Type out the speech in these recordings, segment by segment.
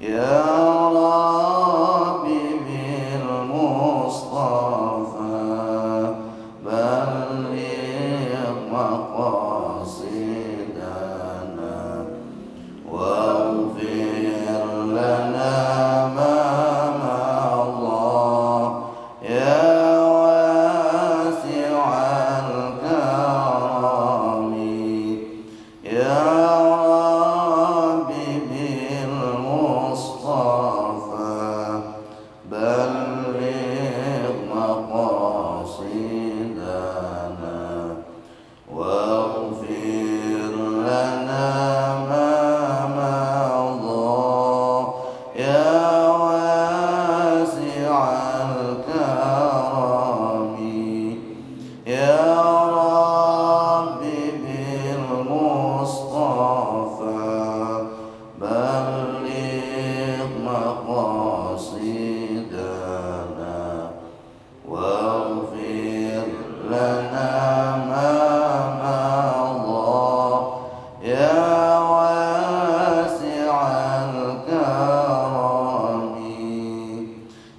يا ربي بالمصطفى بلغ مقاصدنا واغفر لنا ما مضى يا واسع الكرم يا ربي بالمصطفى بلغ مقاصدنا واغفر لنا ما مضى يا واسع الكرم يا ربي بالمصطفى بلغ مقاصدنا واغفر لنا ما مضى يا واسع الكرم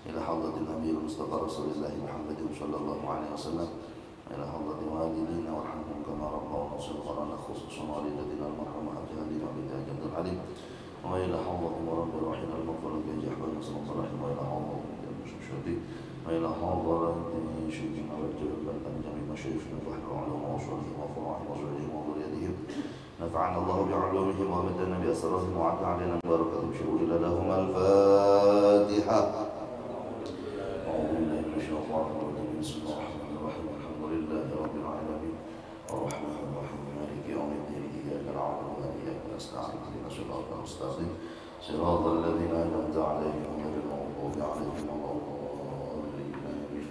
إلى حضرة النبي المصطفى رسول الله محمد صلى الله عليه وسلم إلى حضرة والدينا وارحمهم كما ربونا صغارا خصوصا والدتنا المرحومة أبتهالنا وبتاجة الحليم وإلى حضرة رب الرحيم المغفر كي يحبنا نسأل الله الرحيم وإلى حضرة المشهدين وإلى حضرة شيخنا والجبل جميع مشايخنا فحل علوم وصولهم وفرعهم وزوجهم وذريتهم نفعنا الله بعلومهم ومدنا بأسرارهم وعد علينا ببركة بشؤون لهم الفاتحة أعوذ بالله من الشيطان الرجيم بسم الله الرحمن الرحيم الحمد لله رب العالمين الرحمن الرحيم مالك يوم الدين إياك نعبد وإياك نستعين اهدنا الصراط المستقيم صراط الذين أنعمت عليهم غير المغضوب عليهم ولا الضالين آمين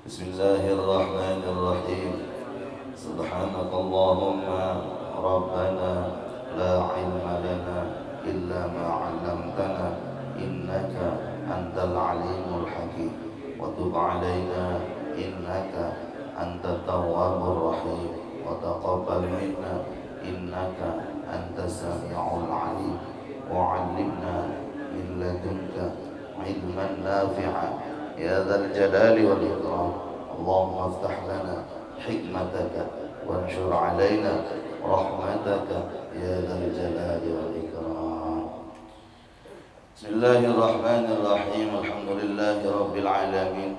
بسم الله الرحمن الرحيم سبحانك اللهم ربنا لا علم لنا إلا ما علمتنا إنك أنت العليم الحكيم وتب علينا إنك أنت التواب الرحيم وتقبل منا إنك أنت السميع العليم وعلمنا من لدنك علما نافعا يا ذا الجلال والإكرام اللهم افتح لنا حكمتك وانشر علينا رحمتك يا ذا الجلال والإكرام بسم الله الرحمن الرحيم الحمد لله رب العالمين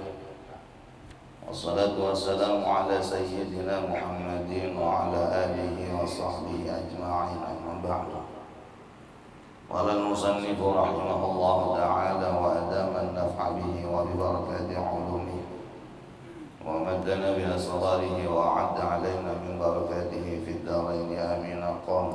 والصلاة والسلام على سيدنا محمد وعلى آله وصحبه أجمعين أما بعد قال المصنف رحمه الله تعالى وأدام النفع به وببركات علومه ومدنا بأسراره وأعد علينا من بركاته في الدارين آمين قال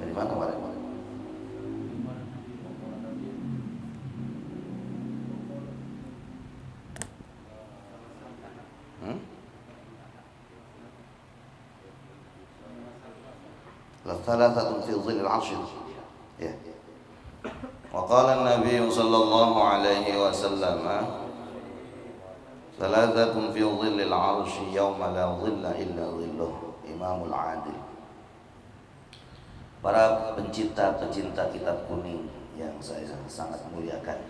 di mana kemarin? ثلاثة في ظل العرش. Ya. وقال النبي صلى الله عليه وسلم ثلاثة في ظل العرش يوم لا ظل إلا ظله إمام العادل. Para pencinta-pencinta kitab kuning yang saya sangat muliakan,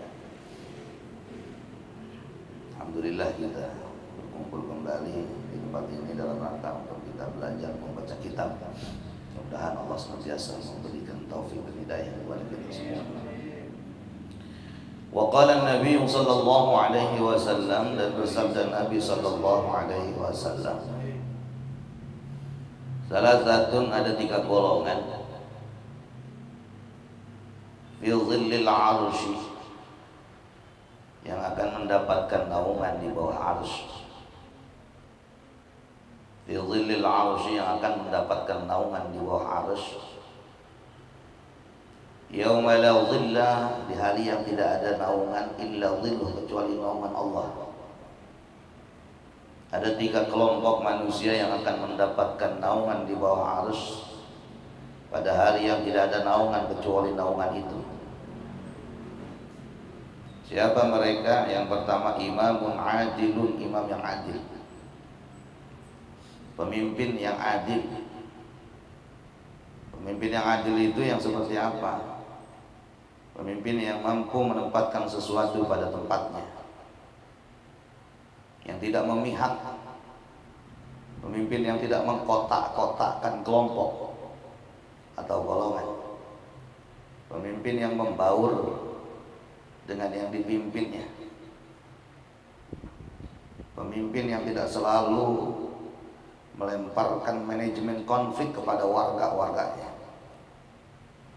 alhamdulillah kita berkumpul kembali di tempat ini dalam rangka untuk kita belajar membaca kitab. Mudah-mudahan Allah senantiasa memberikan taufik dan hidayah kepada kita semua. Wa qala an-nabiy sallallahu alaihi wasallam, dan bersabda Nabi sallallahu alaihi wasallam, salasatun, ada 3 golongan, fi dhillil arsy, yang akan mendapatkan naungan di bawah arsy. Fi dhillil arsy, yang akan mendapatkan naungan di bawah arsy. Yauma la dhilla, di hari yang tidak ada naungan illa dhilluh, kecuali naungan Allah. Ada 3 kelompok manusia yang akan mendapatkan naungan di bawah arsy pada hari yang tidak ada naungan kecuali naungan itu. Siapa mereka? Yang pertama, imamun adilun, imam yang adil. pemimpin yang adil. Pemimpin yang adil itu yang seperti apa? Pemimpin yang mampu menempatkan sesuatu pada tempatnya, yang tidak memihak. Pemimpin yang tidak mengkotak-kotakkan kelompok atau golongan. Pemimpin yang membaur dengan yang dipimpinnya. Pemimpin yang tidak selalu melemparkan manajemen konflik kepada warga-warganya.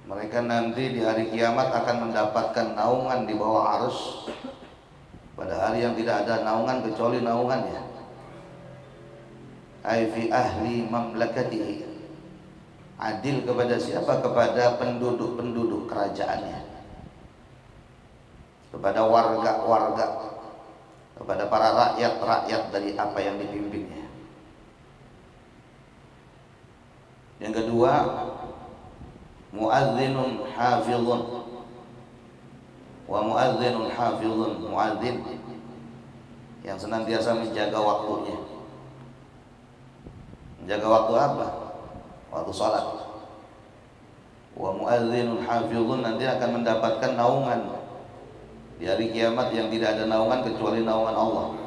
Mereka nanti di hari kiamat akan mendapatkan naungan di bawah arus, pada hari yang tidak ada naungan kecuali naungannya. Ai fi ahli mamlakatihi. Adil kepada siapa? Kepada penduduk-penduduk kerajaannya, kepada warga-warga, kepada para rakyat-rakyat dari apa yang dipimpinnya. Yang kedua, muadzinun hafizun. Wa muadzinun hafizun, muadzin yang senantiasa menjaga waktunya. Menjaga waktu apa? Waktu sholat. Wa muadzinun hafizun, nanti akan mendapatkan naungan di hari kiamat yang tidak ada naungan kecuali naungan Allah.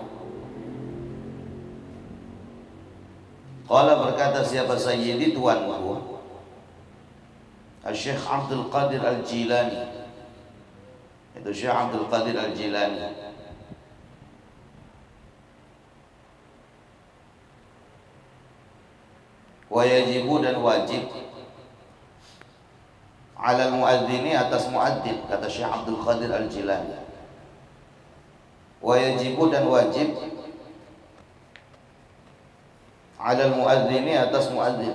Qala, berkata siapa? Sayyidi, tuanku, Syekh Abdul Qadir Al-Jilani. Itu Syekh Abdul Qadir Al-Jilani. Wa yajibu, dan wajib, ala al-muadzini, atas muadzin, kata Syekh Abdul Qadir Al-Jilani. Wa yajibu, dan wajib, ala al-muadzini, atas muadzin.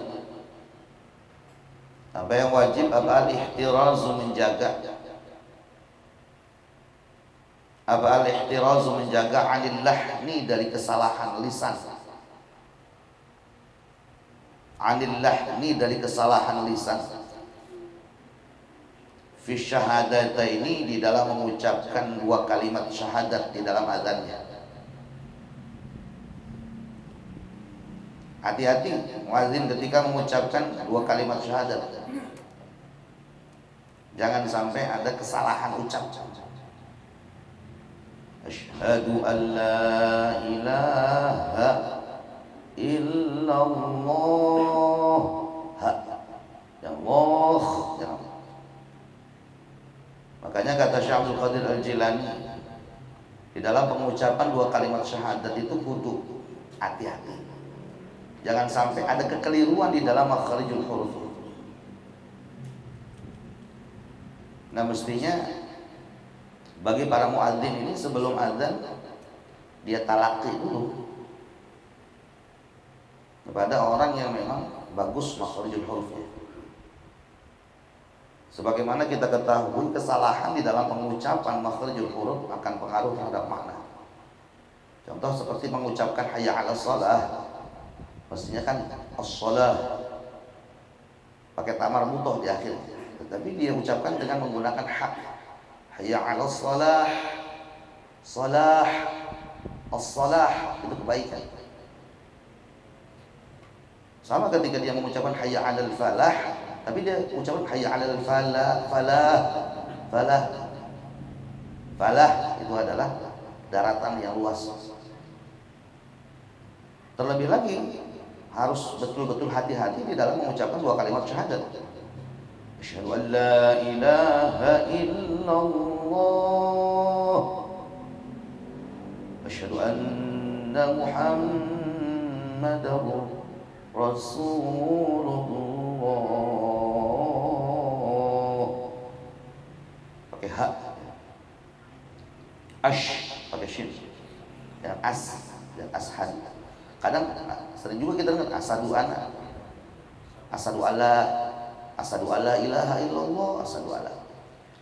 Apa yang wajib? Apa? Al-ihtirazu, menjaga. Apa? Al-ihtirazu, menjaga, anil lahni, dari kesalahan lisan. Anil lahni, dari kesalahan lisan. Fi syahadataini, di dalam mengucapkan dua kalimat syahadat di dalam azannya. Hati-hati muadzin ketika mengucapkan dua kalimat syahadat. Jangan sampai ada kesalahan ucap. Asyhadu an la ilaha illallah. Ya Allah, ya Allah. Makanya kata Syekh Abdul Qadir Al-Jilani, di dalam pengucapan dua kalimat syahadat itu kudu hati-hati. Jangan sampai ada kekeliruan di dalam makharijul huruf. Nah, mestinya bagi para muadzin ini sebelum azan dia talaqi dulu kepada orang yang memang bagus makharijul hurufnya. Sebagaimana kita ketahui, kesalahan di dalam pengucapan makharijul huruf akan pengaruh terhadap makna. Contoh seperti mengucapkan hayya 'alas shalah, mestinya kan as-shalah pakai tamar mutoh di akhirnya, tetapi dia ucapkan dengan menggunakan hak. Hayya 'alas shalah, salah, as-salah, itu kebaikan. Sama ketika dia mengucapkan hayya 'alal falah, tapi dia ucapkan hayya 'alal falah, falah itu adalah daratan yang luas. Terlebih lagi harus betul-betul hati-hati di dalam mengucapkan dua kalimat syahadat. Asyhadu an la ilaha illallah, asyhadu anna Muhammadar Rasulullah. Pakai hak. Pakai shin. Dan dan ashad. Kadang sering juga kita dengar asadu ana, asadu alla ilaha illallah, asadu alla.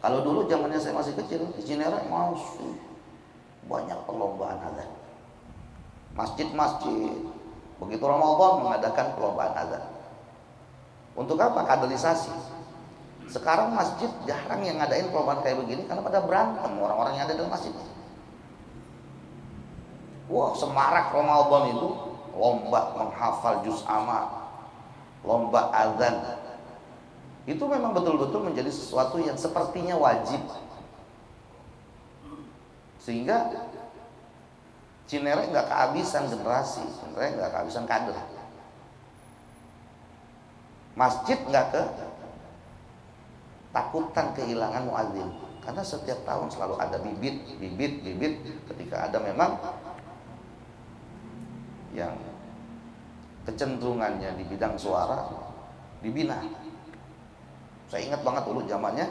Kalau dulu zamannya saya masih kecil di Cinere, banyak perlombaan azan. Masjid-masjid begitu Ramadan mengadakan perlombaan azan. Untuk apa? Kaderisasi. Sekarang masjid jarang yang ngadain perlombaan kayak begini karena pada berantem orang-orang yang ada dalam masjid. Wah, semarak Ramadan itu lomba menghafal juz amma, lomba azan. Itu memang betul-betul menjadi sesuatu yang sepertinya wajib. Sehingga Cinere nggak kehabisan generasi, Cinere nggak kehabisan kader. Masjid nggak takutan kehilangan muadzin, karena setiap tahun selalu ada bibit ketika ada memang yang kecenderungannya di bidang suara dibina. Saya ingat banget dulu zamannya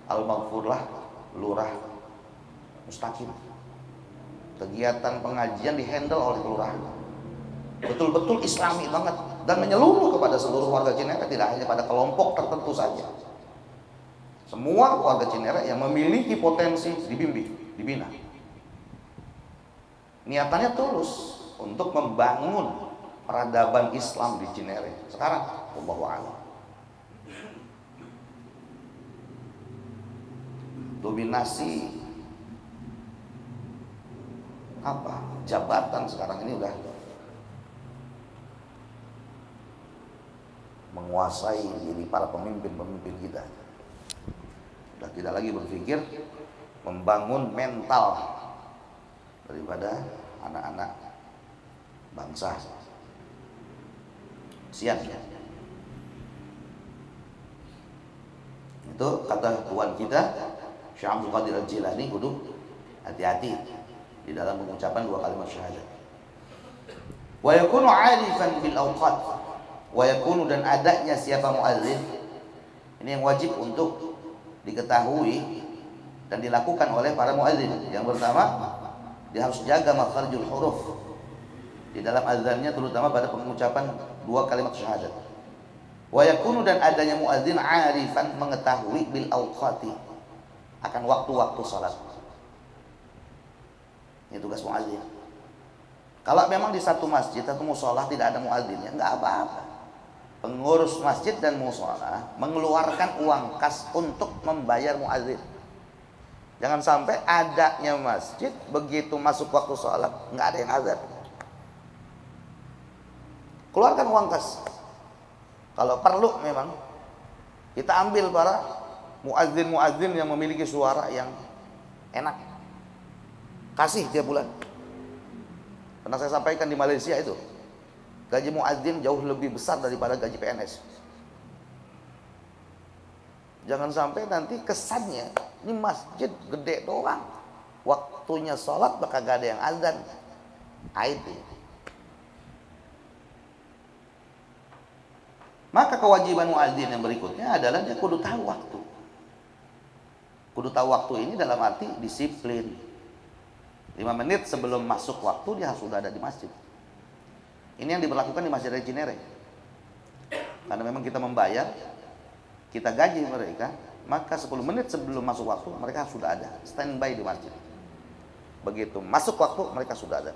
Al-Maghfurlah Lurah Mustaqim. Kegiatan pengajian dihandle oleh kelurahan. Betul-betul islami banget dan menyeluruh kepada seluruh warga Cinere, tidak hanya pada kelompok tertentu saja. Semua warga Cinere yang memiliki potensi dibimbing, dibina. Niatannya tulus untuk membangun peradaban Islam di Cinere. Sekarang wallahu a'lam. Dominasi jabatan sekarang ini udah menguasai diri para pemimpin kita. Udah tidak lagi berpikir membangun mental daripada anak-anak bangsa. Siap ya. Itu kata Tuhan kita Syekh Abdul Qadir Al-Jilani, kudu hati-hati di dalam mengucapkan dua kalimat syahadat. Wa yakunu 'arifan bil awqat, wa yakunu, dan adanya siapa muadzin ini yang wajib untuk diketahui dan dilakukan oleh para muadzin. Yang pertama, dia harus jaga makharijul huruf di dalam azannya, terutama pada pengucapan dua kalimat syahadat. Wa yakunu, dan adanya muadzin 'arifan, mengetahui bil awqati, akan waktu-waktu salat. Ini tugas muadzin. Kalau memang di satu masjid atau musholah tidak ada muadzinnya, nggak apa-apa. Pengurus masjid dan musholah mengeluarkan uang kas untuk membayar muadzin. Jangan sampai adanya masjid, begitu masuk waktu sholat nggak ada yang azan. Keluarkan uang kas. Kalau perlu memang kita ambil para muadzin yang memiliki suara yang enak. Kasih tiap bulan. Pernah saya sampaikan di Malaysia itu, gaji muadzin jauh lebih besar daripada gaji PNS. Jangan sampai nanti kesannya ini masjid gede doang, waktunya sholat bakal gak ada yang azan. Itu. Maka kewajiban muadzin yang berikutnya adalah dia kudu tahu waktu. Kudu tahu waktu ini dalam arti disiplin. 5 menit sebelum masuk waktu dia harus sudah ada di masjid. Ini yang diberlakukan di Masjid Raya Cinere. Karena memang kita membayar, kita gaji mereka, maka 10 menit sebelum masuk waktu mereka sudah ada, standby di masjid. Begitu masuk waktu mereka sudah ada.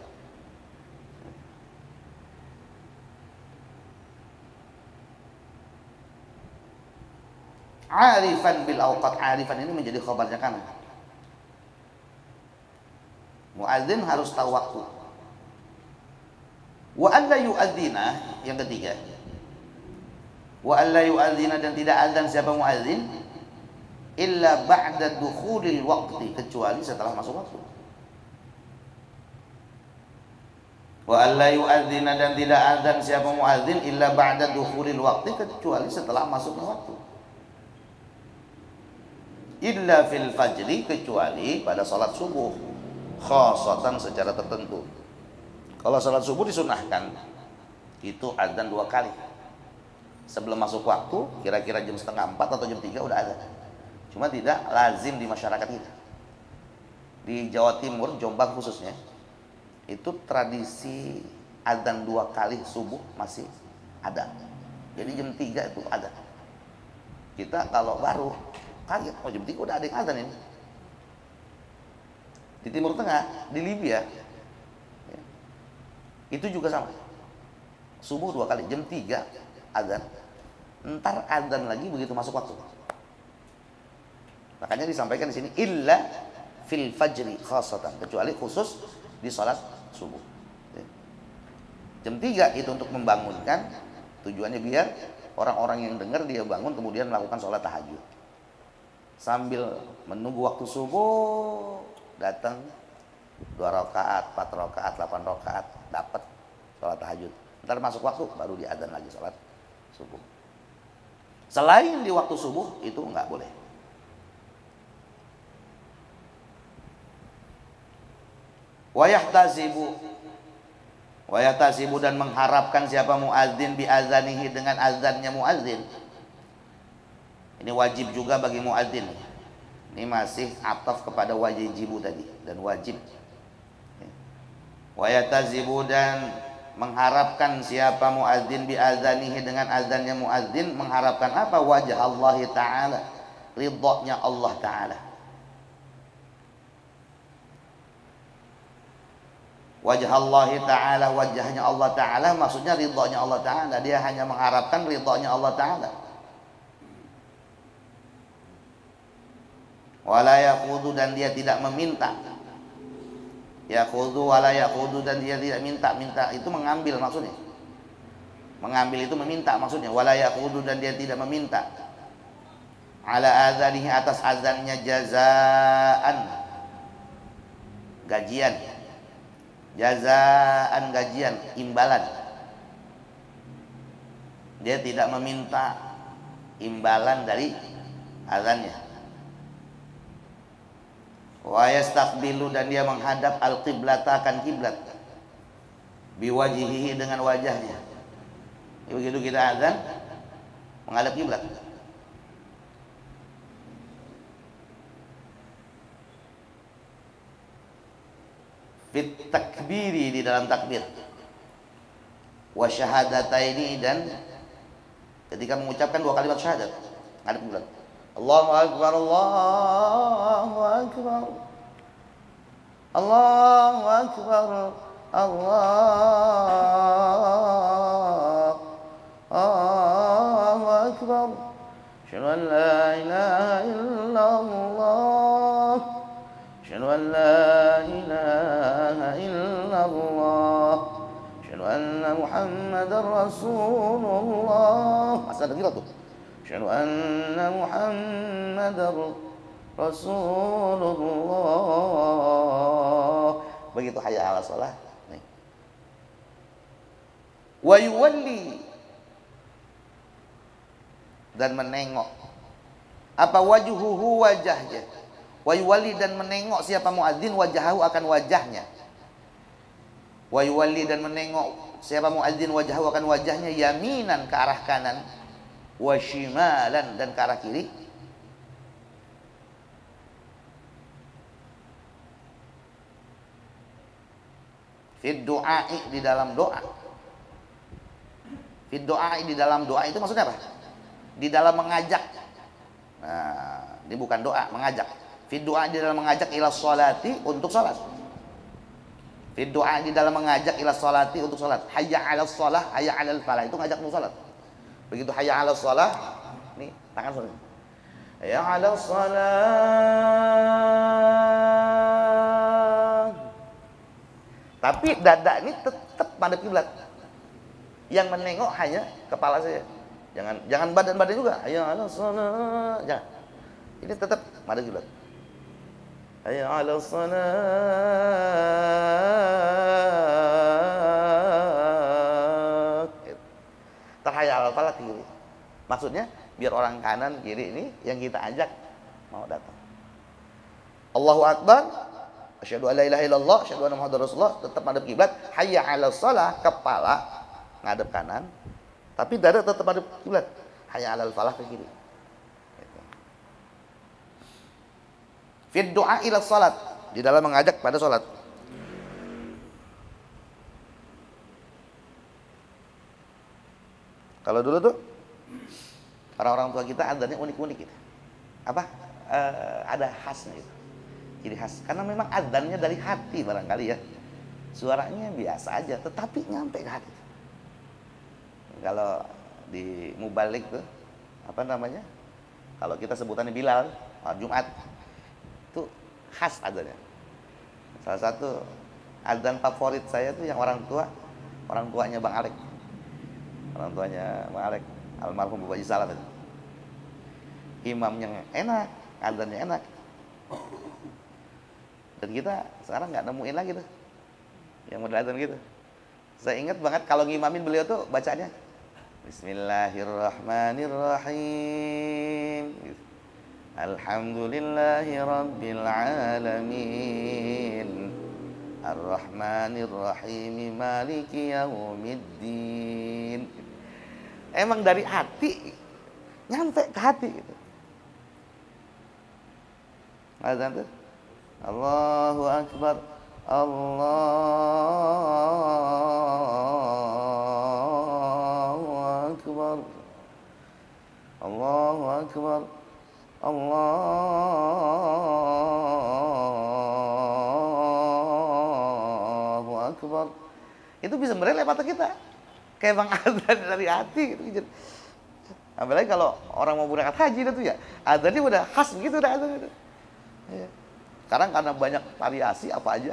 Arifan bil awqat, arifan ini menjadi khabarnya kanan. Muadzin harus tahu waktu. Wa alla yu'adzina, yang ketiga. Wa alla yu'adzina, dan tidak azan siapa muadzin illa ba'da dukhulil waqti, kecuali setelah masuk waktu. Wa alla yu'adzina, dan tidak azan siapa muadzin illa ba'da dukhulil waqti, kecuali setelah masuknya waktu. Illa fil fajri, kecuali pada salat subuh. Khasatan, secara tertentu. Kalau salat subuh disunahkan itu azan 2 kali sebelum masuk waktu, kira-kira jam 3:30 atau jam 3 udah ada. Cuma tidak lazim di masyarakat kita. Di Jawa Timur, Jombang khususnya, itu tradisi azan 2 kali subuh masih ada. Jadi jam 3 itu ada. Kita kalau baru kaget, oh jam 3 udah ada yang azan ini. Di Timur Tengah, di Libya, ya, itu juga sama. Subuh 2 kali, jam 3 azan, ntar azan lagi begitu masuk waktu. Makanya disampaikan di sini illa fil fajri khasatan, kecuali khusus di salat subuh. Ya. Jam 3 itu untuk membangunkan, tujuannya biar orang-orang yang dengar dia bangun kemudian melakukan sholat tahajud. Sambil menunggu waktu subuh, datang 2 rakaat, 4 rakaat, 8 rakaat, dapat sholat tahajud. Ntar masuk waktu baru diadzan lagi sholat subuh. Selain di waktu subuh itu nggak boleh. Wayahtasibu dan mengharapkan siapa muadzin bi azanihi dengan azannya muadzin. Ini wajib juga bagi muadzin. Ini masih ataf kepada wajibu tadi dan wajib. Wayahtasibu dan mengharapkan siapa muadzin bi azanihi dengan azannya muadzin, mengharapkan apa? Wajah Allah Ta'ala, ridhonya Allah Ta'ala. Wajah Allah Ta'ala, wajahnya Allah Ta'ala maksudnya ridhonya Allah Ta'ala. Dia hanya mengharapkan ridhonya Allah Ta'ala. Wala yaqudu dan dia tidak meminta. Yaqudu wala yaqudu dan dia tidak minta. Minta itu mengambil maksudnya. Mengambil itu meminta maksudnya. Wala yaqudu dan dia tidak meminta. Ala azanihi atas azannya jazaan, gajian. Jazaan gajian, imbalan. Dia tidak meminta imbalan dari azannya. Wa yastaqbilu dan dia menghadap al-qiblata akan kiblat. Biwajihihi dengan wajahnya. Begitu kita azan menghadap kiblat. Fit takbiri di dalam takbir, wa syahadataini dan ketika mengucapkan 2 kalimat syahadat ngadep kiblat. Allahu akbar, Allahu akbar, Allahu akbar, Allahu akbar. Asyhadu an la ilaha illallah, asyhadu an la ilaha illallah, asyhadu anna Muhammadar Rasulullah. Masa ada kira tuh. Asyhadu anna Muhammadar Rasulullah. Begitu hayya 'ala shalah. Nih. Wa yuwalli dan menengok. Apa wajuhuhu wajahnya? Wa yuwalli dan menengok siapa muadzin wajahahu akan wajahnya. Wa yuwalli dan menengok siapa muadzin wajahahu akan wajahnya, yaminan ke arah kanan, wa shimalan dan ke arah kiri. Fid du'ai di dalam doa. Fid du'ai di dalam doa itu maksudnya apa? Di dalam mengajak. Nah, ini bukan doa, mengajak. Fid du'a di dalam mengajak ila sholati untuk sholat. Fid du'a di dalam mengajak ila sholati untuk sholat. Hayya 'alas shalah, hayya 'alal falah itu ngajak untuk sholat. Begitu hayya 'alas shalah, nih tangan sholat. Hayya 'alas shalah. Tapi dada ini tetap madhep kiblat. Yang menengok hanya kepala saja. Jangan badan-badan juga. Hayya 'alas shalah. Jangan. Ini tetap madhep kiblat. Hayya 'alas shalah. Terhayya 'alal falah kiri. Maksudnya biar orang kanan kiri ini yang kita ajak mau datang. Allahu akbar, asyhadu an la ilaha illallah, asyhadu anna muhammadar rasulullah, tetap madhep kiblat. Hayya 'alas shalah, kepala ngadep kanan, tapi dada tetap madhep kiblat. Hayya 'alal falah ke kiri. Fid du'a ila salat, di dalam mengajak pada salat. Kalau dulu tuh orang-orang tua kita adanya unik-unik gitu. Apa? Ada khasnya gitu. Ciri khas. Karena memang adzannya dari hati barangkali ya. Suaranya biasa aja, tetapi nyampe ke hati. Kalau di mubalik tuh apa namanya? Kalau kita sebutannya Bilal, Jumat itu khas adzannya. Salah satu adzan favorit saya tuh yang orang tua orang tuanya Bang Alek. Orang tuanya Bang Alek, almarhum Bapak Haji Salam itu. Imamnya enak, adzannya enak. Dan kita sekarang nggak nemuin lagi tuh yang model adzan gitu. Saya ingat banget kalau ngimamin beliau tuh bacanya Bismillahirrahmanirrahim. Alhamdulillahi rabbil alamin. Ar-Rahmanir-Rahim Maliki Yaumiddin. Emang dari hati, nyampe ke hati gitu. Azan tuh Allahu Akbar, Allahu Akbar, Allahu Akbar, Allahu Akbar. Itu bisa merelep mata kita. Kayak Bang Azan dari hati gitu. Apalagi kalau orang mau berangkat haji itu ya, azannya udah khas gitu udah azan itu. Ya. Sekarang karena banyak variasi apa aja.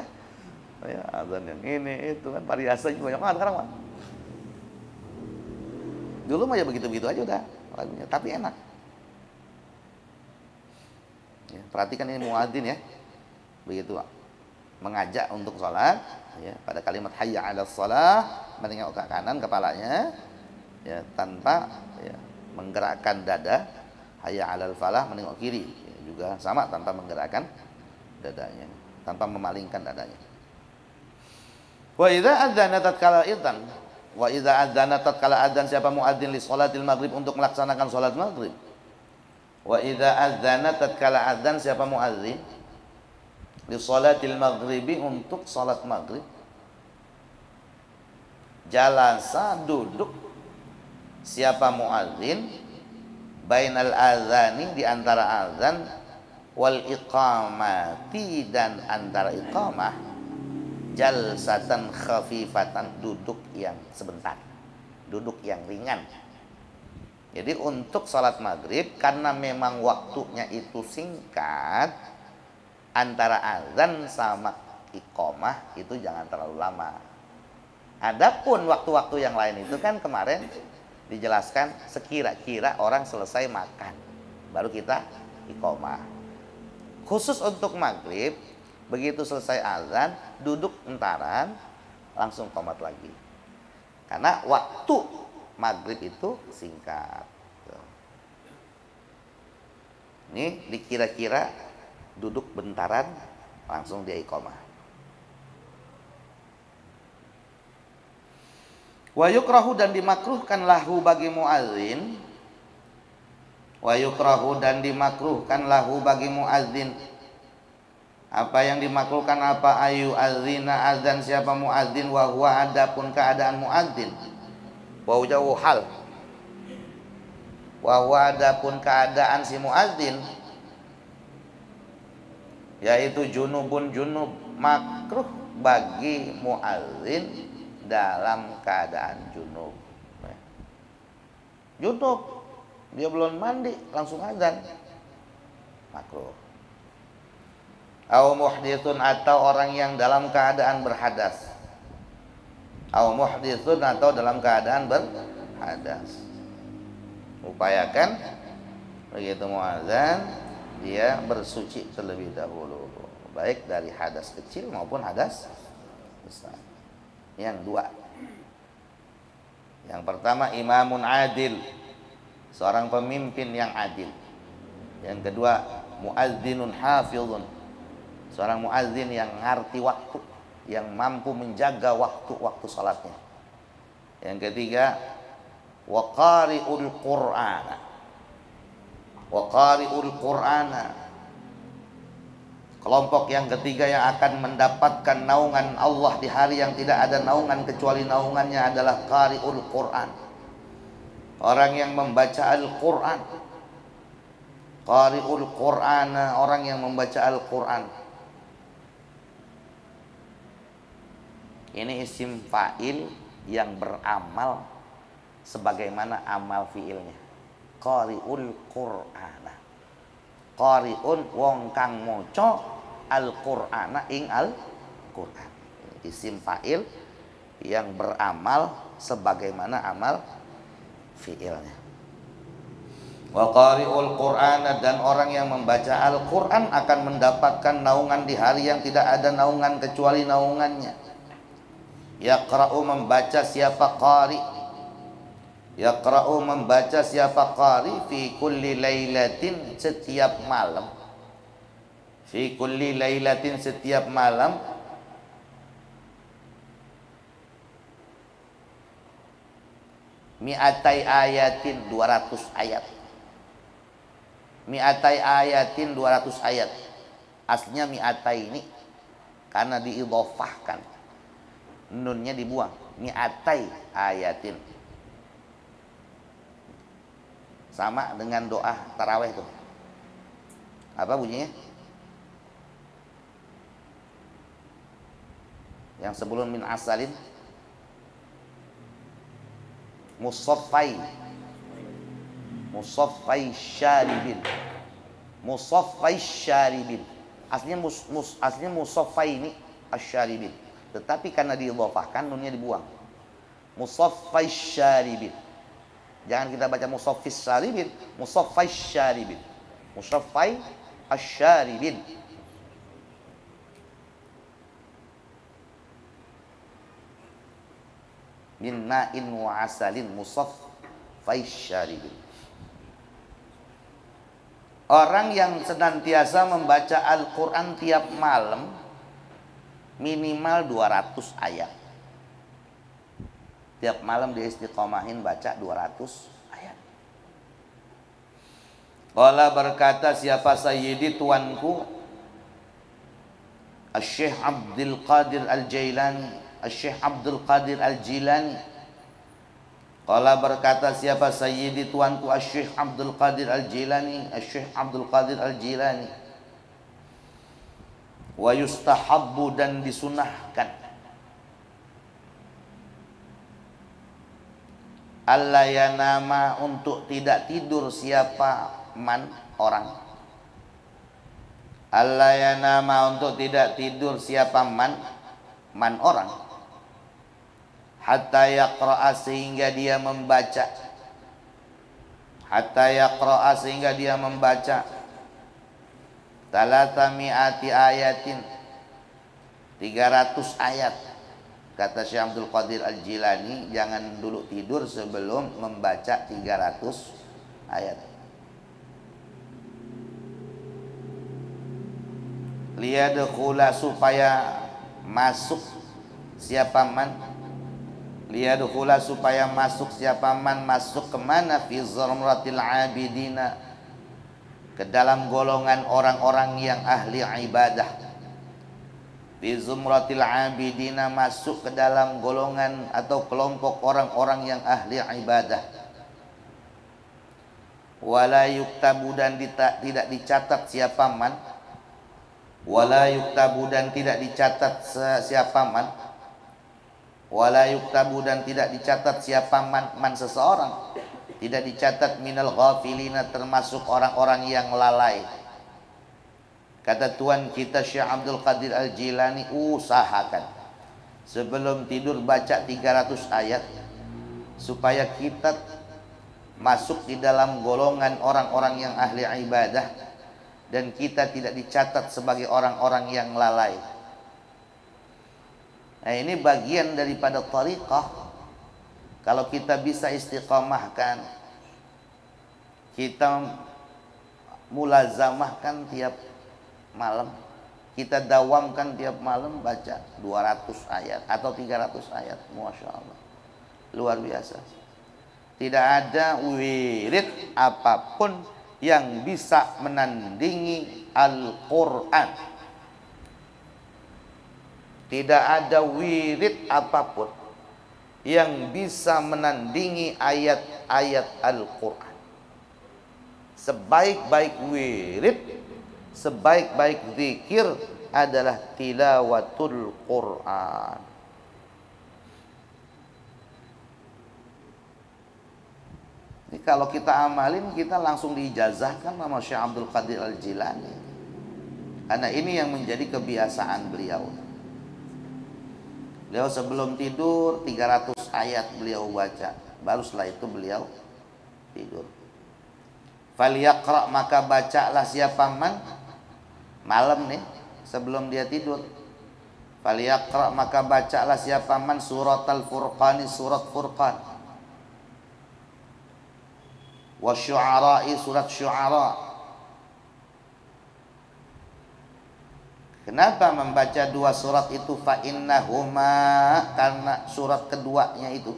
Ya, azan yang ini itu kan variasi banyak banget sekarang mah. Dulu mah ya begitu-begitu aja udah lagunya, tapi enak. Ya, perhatikan ini muadzin ya. Begitu mengajak untuk sholat ya, pada kalimat hayya 'alas shalah menengok ke kanan kepalanya ya, tanpa ya, menggerakkan dada. Hayya 'alal falah menengok kiri ya, juga sama tanpa menggerakkan dadanya, tanpa memalingkan dadanya. Wa idza adzana tatkala idzan, wa idza adzana tatkala adzan siapa muadzin li sholatil maghrib untuk melaksanakan salat maghrib. Wa idza adzana tatkala adzan siapa muadzin li sholatil maghribi untuk salat maghrib. Jalasa duduk siapa muadzin bainal adzani di antara azan wal iqamati dan antara iqamah, jalsatan khafifatan duduk yang sebentar, duduk yang ringan. Jadi untuk salat maghrib karena memang waktunya itu singkat, antara azan sama iqamah itu jangan terlalu lama. Adapun waktu-waktu yang lain itu kan kemarin dijelaskan sekira-kira orang selesai makan baru kita iqamah. Khusus untuk maghrib, begitu selesai azan, duduk entaran, langsung qomat lagi. Karena waktu maghrib itu singkat. Ini dikira-kira duduk bentaran, langsung dia iqamah. Wa yukrahu dan dimakruhkan lahu bagi muadzin. Wa yukrahu dan dimakruhkan lahu bagi muadzin. Apa yang dimakruhkan apa? Ayu azina azan siapa muadzin wa huwa adapun keadaan muadzin. Wa jauh hal. Wa huwa adapun keadaan si muadzin yaitu junubun junub, makruh bagi muadzin dalam keadaan junub. Junub, dia belum mandi langsung azan, makruh. Au muhditsun atau orang yang dalam keadaan berhadas. Au muhditsun atau dalam keadaan berhadas. Upayakan begitu mau azan dia bersuci terlebih dahulu, baik dari hadas kecil maupun hadas besar. Yang dua, yang pertama imamun adil, seorang pemimpin yang adil. Yang kedua muadzinun hafizun, seorang muadzin yang ngerti waktu, yang mampu menjaga waktu-waktu salatnya. Yang ketiga waqari'ul qur'ana, waqari'ul qur'ana, kelompok yang ketiga yang akan mendapatkan naungan Allah di hari yang tidak ada naungan kecuali naungannya adalah qari'ul Qur'an, orang yang membaca Al-Qur'an. Qari'ul Qur'ana, orang yang membaca Al-Qur'an. Ini isim fa'il yang beramal sebagaimana amal fi'ilnya. Qari'ul Qur'ana, qari'un wong kang maca Al-Qur'ana ing Al-Qur'an. Isim fa'il yang beramal sebagaimana amal fiilnya. Wa qari'ul Qur'ana, dan orang yang membaca Al-Qur'an akan mendapatkan naungan di hari yang tidak ada naungan kecuali naungannya. Yaqra'u, membaca siapa qari. Yaqra'u, membaca siapa qari fi kulli lailatin, setiap malam. Fi kulli lailatin, setiap malam. Mi'atai ayatin, 200 ayat. Mi'atai ayatin, 200 ayat. Aslinya mi'atai ini karena diidhofahkan, nunnya dibuang. Mi'atai ayatin, sama dengan doa tarawih tuh. Apa bunyinya? Yang sebelum min asalin, musaffai, musaffai syaribin, musaffai syaribin. Aslinya aslinya musaffai ini asyaribin, tetapi karena diidhofahkan nunnya dibuang. Musaffai syaribin. Jangan kita baca musaffis syaribin, musaffai syaribin. Musaffai asyaribin. Min ma'in wa asalin, musaffai syaribin. Orang yang senantiasa membaca Al-Quran tiap malam minimal 200 ayat. Tiap malam dia istiqomahin baca 200 ayat. Qala, berkata siapa sayyidi, tuanku, Asy-Syaikh Abdul Qadir Al-Jailani, Asy-Syaikh Abdul Qadir Al-Jilani. Qala, berkata siapa sayyidi, tuanku, Asy-Syaikh Abdul Qadir Al-Jilani, Asy-Syaikh Abdul Qadir Al-Jilani. Wa yustahabbu, dan disunahkan, alla yanama, untuk tidak tidur siapa man, orang. Alla yanama, untuk tidak tidur siapa man orang. Hatta yaqra'a, sehingga dia membaca. Hatta yaqra'a, sehingga dia membaca. Talatami'ati ayatin, 300 ayat. Kata Syekh Abdul Qadir Al-Jilani, jangan dulu tidur sebelum membaca 300 ayat. Liyadkhula, supaya masuk siapa man. Liyadkhula, supaya masuk siapa man, masuk kemana? Fi zumratil abidina, ke dalam golongan orang-orang yang ahli ibadah. Fi zumratil abidina, masuk ke dalam golongan atau kelompok orang-orang yang ahli ibadah. Wala yuktabu, dan tidak dicatat siapa man. Wala yuktabu, dan tidak dicatat siapa man. Wala yuktabu, dan tidak dicatat siapa man seseorang. Tidak dicatat minal ghafilina, termasuk orang-orang yang lalai. Kata tuan kita Syekh Abdul Qadir Al-Jilani, usahakan sebelum tidur baca 300 ayat, supaya kita masuk di dalam golongan orang-orang yang ahli ibadah, dan kita tidak dicatat sebagai orang-orang yang lalai. Nah, ini bagian daripada thariqah. Kalau kita bisa istiqamahkan, kita mulazamahkan tiap malam, kita dawamkan tiap malam baca 200 ayat atau 300 ayat, Masya Allah, luar biasa. Tidak ada wirid apapun yang bisa menandingi Al-Quran. Tidak ada wirid apapun yang bisa menandingi ayat-ayat Al-Quran. Sebaik-baik wirid, sebaik-baik zikir adalah tilawatul Quran. Jadi kalau kita amalin, kita langsung diijazahkan sama Syekh Abdul Qadir Al-Jilani. Karena ini yang menjadi kebiasaan beliau. Beliau sebelum tidur 300 ayat beliau baca, baru setelah itu beliau tidur. Falyaqra, maka bacalah siapa man malam nih sebelum dia tidur. Falyaqra, maka bacalah siapa man surat al-Furqan, surat Furqan. Wasyu'ara'i, surat Syu'ara. Kenapa membaca dua surat itu? Fa innahuma, karena surat keduanya itu.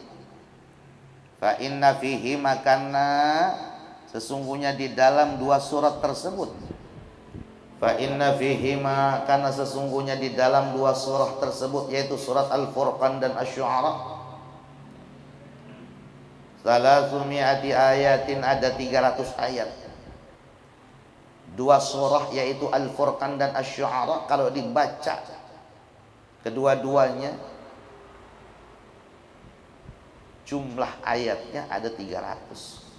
Fa inna fihima, karena sesungguhnya di dalam dua surat tersebut. Fa inna fihima, karena sesungguhnya di dalam dua surah tersebut, yaitu surat Al-Furqan dan Asy-Syu'ara, 300 ayatin, ada 300 ayat. Dua surah yaitu Al-Furqan dan Asy-Syu'ara, kalau dibaca kedua-duanya jumlah ayatnya ada 300.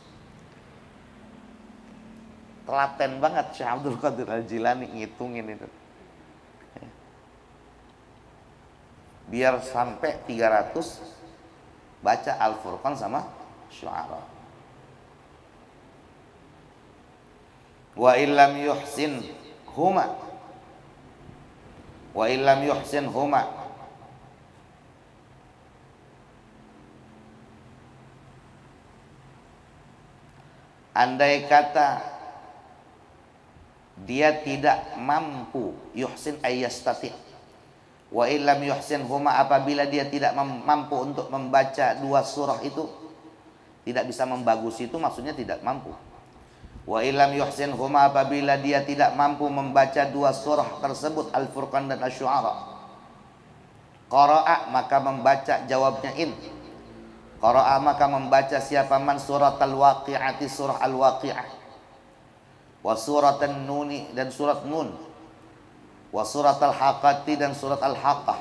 Telaten banget Syekh Abdul Qadir Al-Jilani ngitungin itu. Biar sampai 300 baca Al-Furqan sama Syu'ara. Wa illam yuhsin huma, wa illam yuhsin huma, andai kata dia tidak mampu, yuhsin ayyastati, wa illam yuhsin huma, apabila dia tidak mampu untuk membaca dua surah itu, tidak bisa membagus itu maksudnya tidak mampu. Wa illam yuhsin huma, apabila dia tidak mampu membaca dua surah tersebut Al-Furqan dan Asy-Syu'ara, qara'a, maka membaca, jawabnya in. Qara'a, maka membaca siapa man surat Al-Waqi'ati, surah Al-Waqi'ah, wa surat An-Nun, dan surat Nun, wa surat Al-Haqqati, dan surat Al-Haqqah,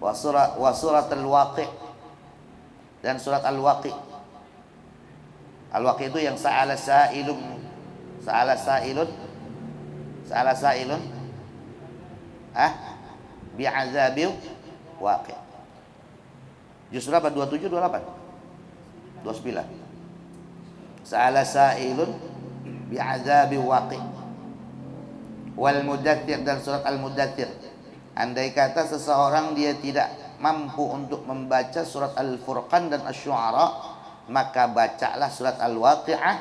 wa surat Al-Waqi', dan surat Al-Waqi'. Al-Waqi' itu yang sa'ala sa'ilun bi'azabil waqi'. Juz berapa? 27, 28? 29. Sa'ala sa'ilun bi'azabil waqi'. Wal Mudaththir, dan surat Al-Mudaththir. Andai kata seseorang dia tidak mampu untuk membaca surat Al-Furqan dan Asy-Syu'ara, maka bacalah surat Al-Waqi'ah,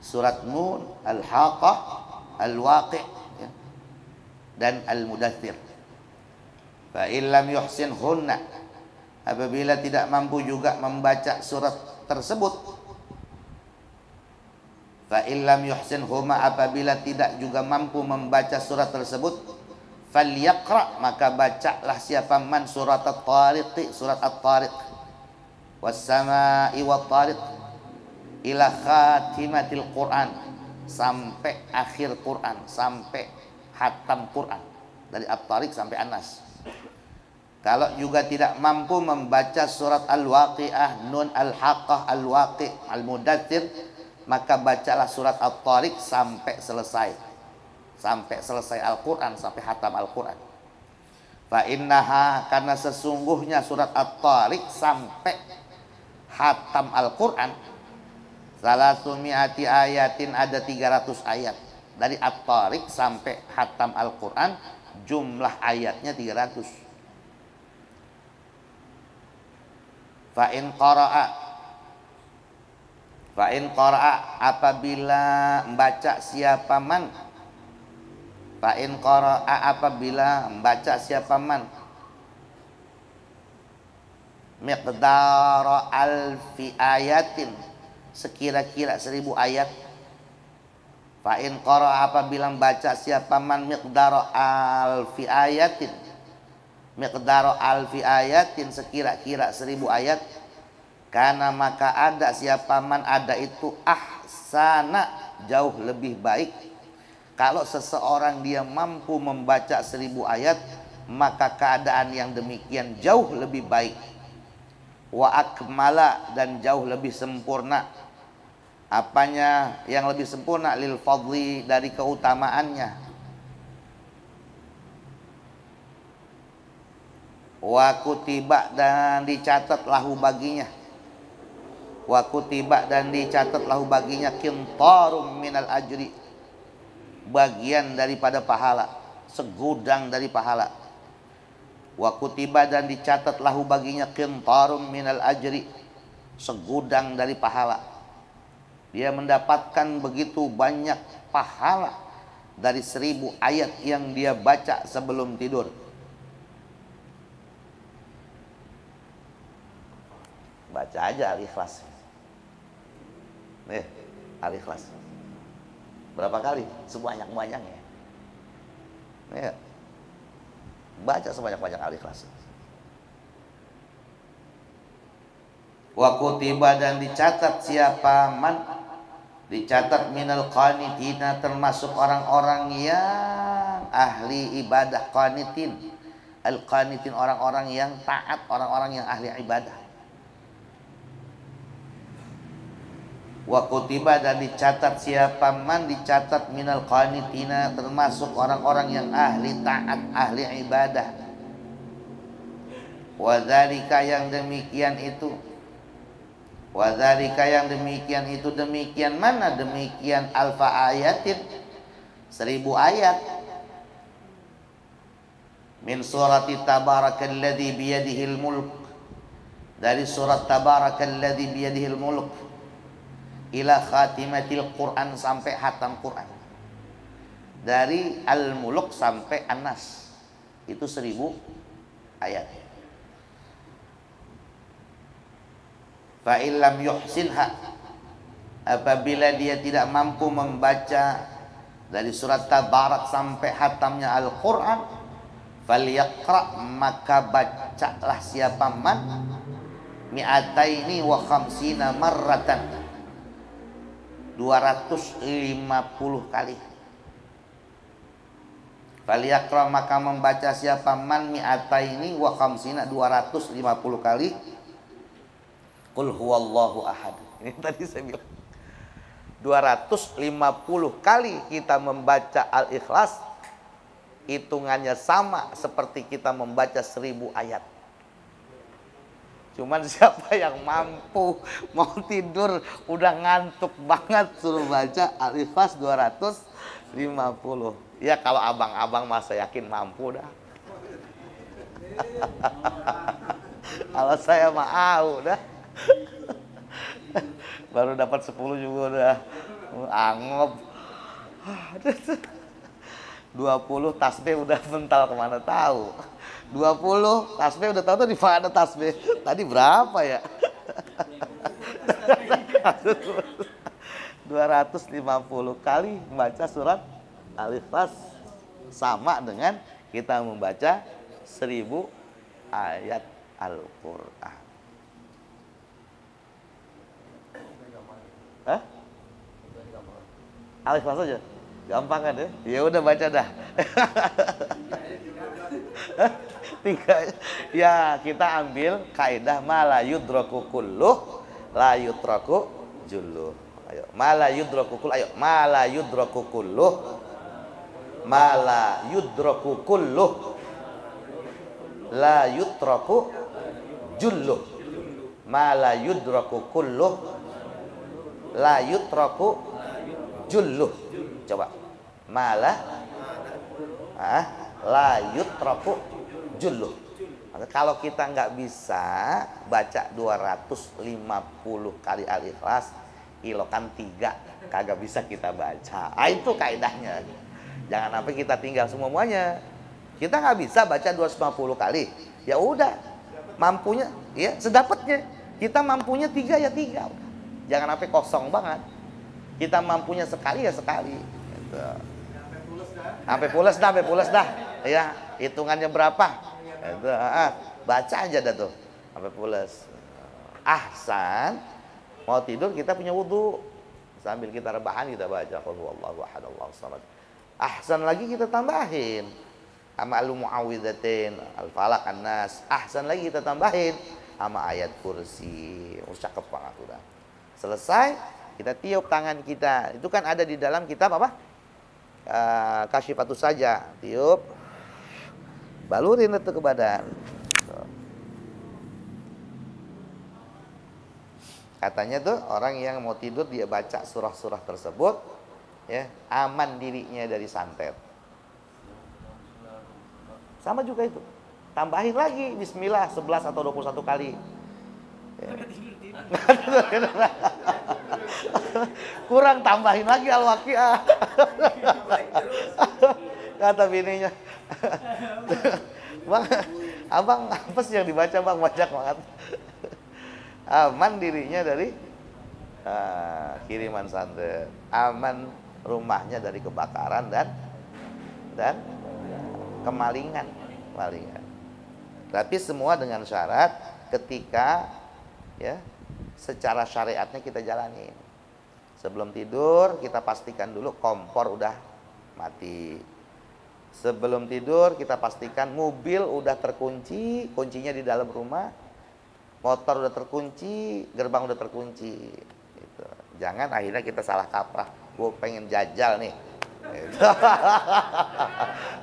surat Nun, Al-Haqqah, Al-Waqi', ya, dan Al-Mudaththir. Fa illam yuhsin hunna, apabila tidak mampu juga membaca surat tersebut. Fa illam yuhsin huma, apabila tidak juga mampu membaca surat tersebut. Falyaqra, maka bacalah siapa man surat At-Tariq, surat At-Tariq, was-sama'i wat-tariq, ila khatimatil Quran, sampai akhir Quran, sampai hatam Quran, dari At-Tariq sampai An-Nas. Kalau juga tidak mampu membaca surat Al-Waqi'ah, Nun, Al-Haqqah, Al-Waqi', Al-Mudaththir, maka bacalah surat At-Tariq sampai selesai, sampai selesai Al-Quran, sampai hatam Al-Quran. Fa innaha, karena sesungguhnya surat At-Tariq sampai hatam Al-Quran, 300 ayatin, ada 300 ayat. Dari At-Tariq sampai hatam Al-Quran jumlah ayatnya 300. Fa in qara'a, apabila membaca siapa man, fa in qara'a, apabila membaca siapa man, miqdara alfi ayatin, sekira-kira 1000 ayat. Fa in qara'a, apabila membaca siapa man miqdara alfi ayatin, miqdara alfi ayatin, sekira-kira 1000 ayat, karena maka ada siapa man, ada itu ahsana, jauh lebih baik. Kalau seseorang dia mampu membaca 1000 ayat, maka keadaan yang demikian jauh lebih baik. Wa akmala, dan jauh lebih sempurna. Apanya yang lebih sempurna? Lil fadli, dari keutamaannya. Wa kutiba dan dicatat lahu baginya. Wa kutiba dan dicatat lahu baginya qintarum minal ajri, bagian daripada pahala, segudang dari pahala. Wa kutiba dan dicatat lahu baginya qintarum minal ajri, segudang dari pahala. Dia mendapatkan begitu banyak pahala dari 1000 ayat yang dia baca sebelum tidur. Baca aja Al-Ikhlas. Nih, Al-Ikhlas. Berapa kali? Sebanyak-banyaknya. Nih, baca sebanyak-banyak Al-Ikhlas. Wa kutiba dan dicatat siapa man, dicatat minal qanitina, termasuk orang-orang yang ahli ibadah. Qanitin, al-qanitin, orang-orang yang taat, orang-orang yang ahli ibadah. Wa kutiba dan dicatat siapa man, dicatat minal qanitina, termasuk orang-orang yang ahli taat, ahli ibadah. Wa dzalika yang demikian itu, wa dzalika yang demikian itu, demikian mana? Demikian alfa ayatin, 1000 ayat. Min surati tabarakalladzi biyadihil mulk, dari surat tabarakalladzi biyadihil mulk, ila khatimatil Quran, sampai hatam Quran. Dari Al-Mulk sampai An-Nas, itu 1000 ayat. Fa illam yuhsinha, apabila dia tidak mampu membaca dari surat Tabarak sampai hatamnya Al-Quran, falyaqra, maka bacalah siapa man mi'ataini wa khamsina marratan, 250 kali. Falyaqra, maka membaca siapa man mi'ataini wa khamsina, 250 kali. Qul huwallahu ahad. Ini tadi saya bilang 250 kali kita membaca Al-Ikhlas, hitungannya sama seperti kita membaca 1000 ayat. Cuman siapa yang mampu, mau tidur udah ngantuk banget, suruh baca Al-Ikhlas 250. Ya kalau abang-abang masa yakin mampu dah. Kalau saya mau dah. Baru dapat 10 juga udah angop. 20 tasbih udah mental kemana tahu. 20 tasbih udah tahu tuh di mana tasbih. Tadi berapa ya? 250 kali membaca surat Al-Ikhlas sama dengan kita membaca 1000 ayat Al-Qur'an. Hah? Al-Ikhlas aja? Gampang kan ya? Ya udah baca dah. Tiga. Ya, kita ambil kaidah mala yudraku kulluh la yutraku julluh. Ayo, mala yudraku kulluh. Ayo, mala yudraku kulluh. Mala yudraku kulluh la yutraku julluh. Mala yudraku kulluh la yutraku julluh. Coba. Mala la yutraku julluh. Kalau kita nggak bisa baca 250 kali Al-Ikhlas, ilokan 3 kagak bisa kita baca. Itu kaidahnya. Jangan sampai kita tinggal semuanya. Kita nggak bisa baca 250 kali. Ya udah, mampunya ya sedapatnya. Kita mampunya 3 ya 3. Jangan sampai kosong banget. Kita mampunya sekali ya sekali. Gitu. Sampai pules dah. Ya, hitungannya berapa? Itu, baca aja dah tuh sampai pules. Ahsan, mau tidur kita punya wudhu, sambil kita rebahan kita baca qul huwallahu ahad Allahu samad. Ahsan lagi kita tambahin sama al-muawwidzatain, al-falaq, an-nas. Ahsan lagi kita tambahin sama ayat kursi. Cakep banget udah. Selesai, kita tiup tangan kita. Itu kan ada di dalam kitab apa? Kasyifatus saja. Tiup, balurin itu ke badan. Katanya tuh orang yang mau tidur dia baca surah-surah tersebut, ya, aman dirinya dari santet. Sama juga itu. Tambahin lagi bismillah 11 atau 21 kali. Ya. Kurang, tambahin lagi al-waqiah. Kata bininya. Bang, abang apa sih yang dibaca bang? Banyak banget. Aman dirinya dari kiriman santet, aman rumahnya dari kebakaran dan kemalingan. Tapi semua dengan syarat ketika ya secara syariatnya kita jalani. Sebelum tidur kita pastikan dulu kompor udah mati. Sebelum tidur kita pastikan mobil udah terkunci, kuncinya di dalam rumah, motor udah terkunci, gerbang udah terkunci. Gitu. Jangan akhirnya kita salah kaprah. Gue pengen jajal nih. Gitu.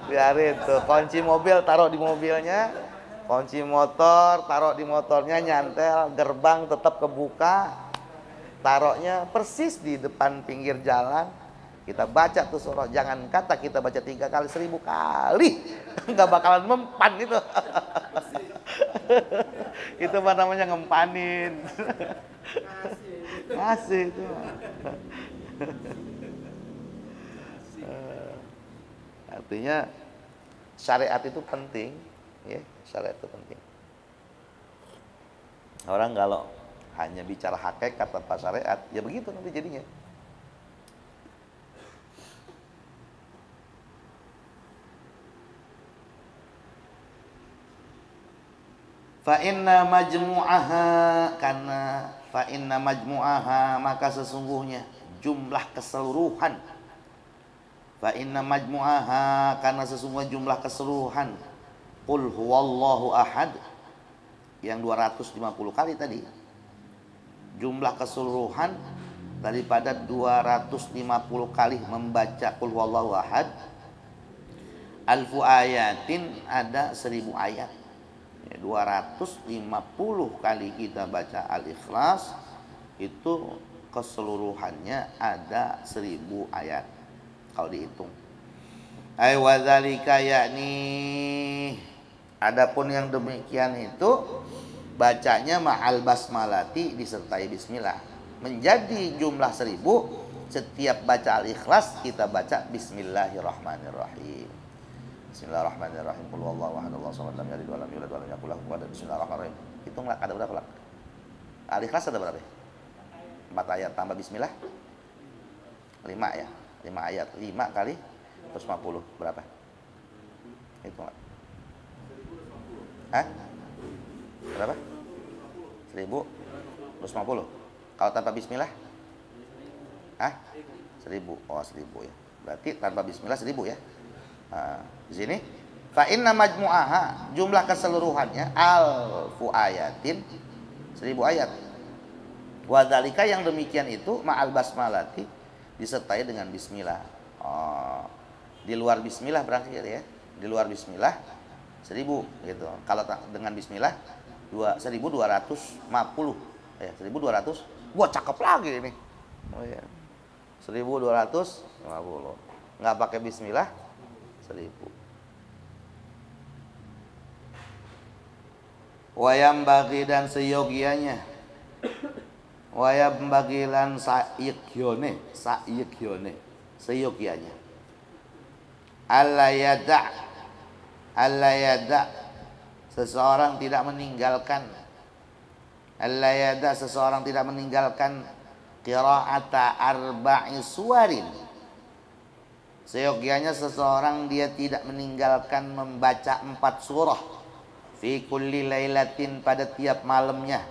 Biarin tuh, kunci mobil taruh di mobilnya, kunci motor taruh di motornya, nyantel, gerbang tetap kebuka, taruhnya persis di depan pinggir jalan. Kita baca tuh surah, jangan kata kita baca 3 kali, 1000 kali nggak bakalan mempan itu. Itu apa namanya, ngempanin. Ngasih itu. Artinya syariat itu penting, ya, syariat itu penting. Orang kalau hanya bicara hakikat tanpa syariat, ya begitu nanti jadinya. Fa inna majmu'aha maka sesungguhnya jumlah keseluruhan. Fa inna majmu'aha karena sesungguhnya jumlah keseluruhan qul huwallahu ahad yang 250 kali tadi, jumlah keseluruhan daripada 250 kali membaca qul huwallahu ahad, alfu ayatin ada 1000 ayat. 250 kali kita baca Al-Ikhlas itu keseluruhannya ada 1000 ayat kalau dihitung. Ai wadzalika yakni adapun yang demikian itu bacanya ma'al basmalati disertai bismillah. Menjadi jumlah 1000, setiap baca Al-Ikhlas kita baca bismillahirrahmanirrahim. Bismillahirrahmanirrahim. Qul huwallahu ahad, Allahu samad, lam yalid wa lam yulad wa lam yakul lahu kufuwan ahad. Bismillahirrahmanirrahim. Hitunglah ada berapa lah? Al-Ikhlas ada berapa? 4 ayat tambah bismillah 5 ya. 5 ayat. 5 kali 150 berapa? Hitunglah. Hah? Berapa? 1000 Kalau tanpa bismillah? Hah? 1000. Oh, 1000 ya. Berarti tanpa bismillah 1000 ya. Nah, di sini fa inna majmu'aha jumlah keseluruhannya alfu ayatin 1000 ayat. Wa dzalika yang demikian itu ma'al basmalati disertai dengan bismillah. Oh, di luar bismillah berarti ya. Di luar bismillah 1000 gitu. Kalau dengan bismillah 1250 ya, 1200. Wah, cakep lagi ini. Oh ya. 1250. Enggak pakai bismillah 1000. Wayam bagi dan seyogianya. Wayam bagi lan sa'ikyone seyogianya. Allah yada seseorang tidak meninggalkan qira'ata arba'i suwarin. Seyogianya seseorang dia tidak meninggalkan membaca 4 surah fi kulli lailatin pada tiap malamnya.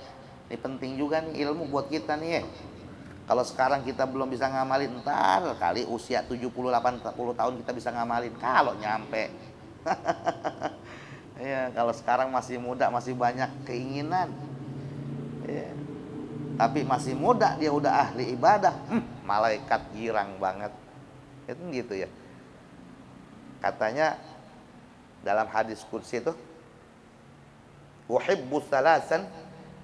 Ini penting juga nih ilmu buat kita nih ya. Kalau sekarang kita belum bisa ngamalin, ntar kali usia 70-80 tahun kita bisa ngamalin kalau nyampe. Ya, kalau sekarang masih muda, masih banyak keinginan. Ya. Tapi masih muda dia udah ahli ibadah, malaikat girang banget. Itu gitu ya. Katanya dalam hadis qudsi itu uhibbu salasan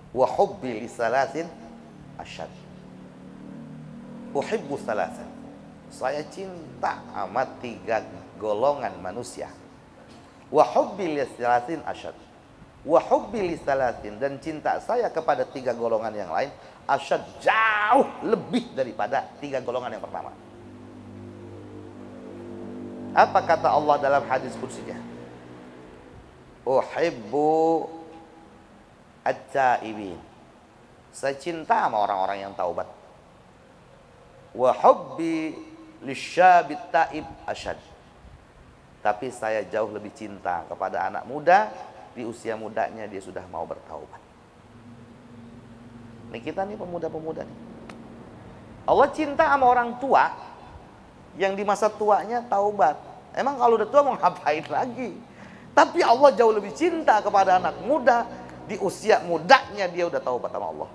wa hubbi li salasin asyad. Uhibbu thalathan. Saya cinta sama 3 golongan manusia. Wa hubbi li thalathin asyad. Wa hubbi li thalathin, dan cinta saya kepada 3 golongan yang lain asyad, jauh lebih daripada 3 golongan yang pertama. Apa kata Allah dalam hadis qudsinya? Uhibbu at-taibin. Saya cinta sama orang-orang yang taubat. Wa hubbi lisyabit taib asyad. Tapi saya jauh lebih cinta kepada anak muda, di usia mudanya dia sudah mau bertaubat. Nih kita nih pemuda-pemuda nih. Allah cinta sama orang tua yang di masa tuanya taubat. Emang kalau udah tua mau ngapain lagi? Tapi Allah jauh lebih cinta kepada anak muda, di usia mudanya dia udah taubat sama Allah.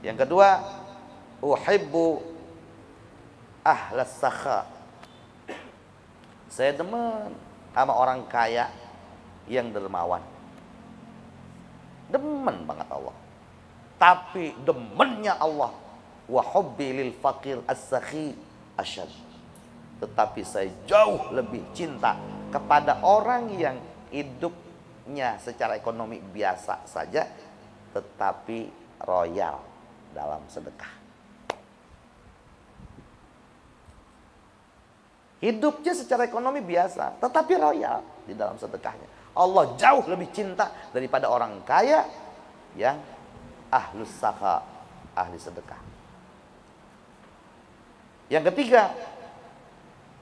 Yang kedua, uhibbu ahlas sakha. Saya demen sama orang kaya yang dermawan. Demen banget Allah. Tapi demennya Allah, wa hubbi lil faqir as-sakhi asyad. Tetapi saya jauh lebih cinta kepada orang yang hidupnya secara ekonomi biasa saja, tetapi royal dalam sedekah. Hidupnya secara ekonomi biasa, tetapi royal di dalam sedekahnya. Allah jauh lebih cinta daripada orang kaya yang ahlus sakha, ahli sedekah. Yang ketiga,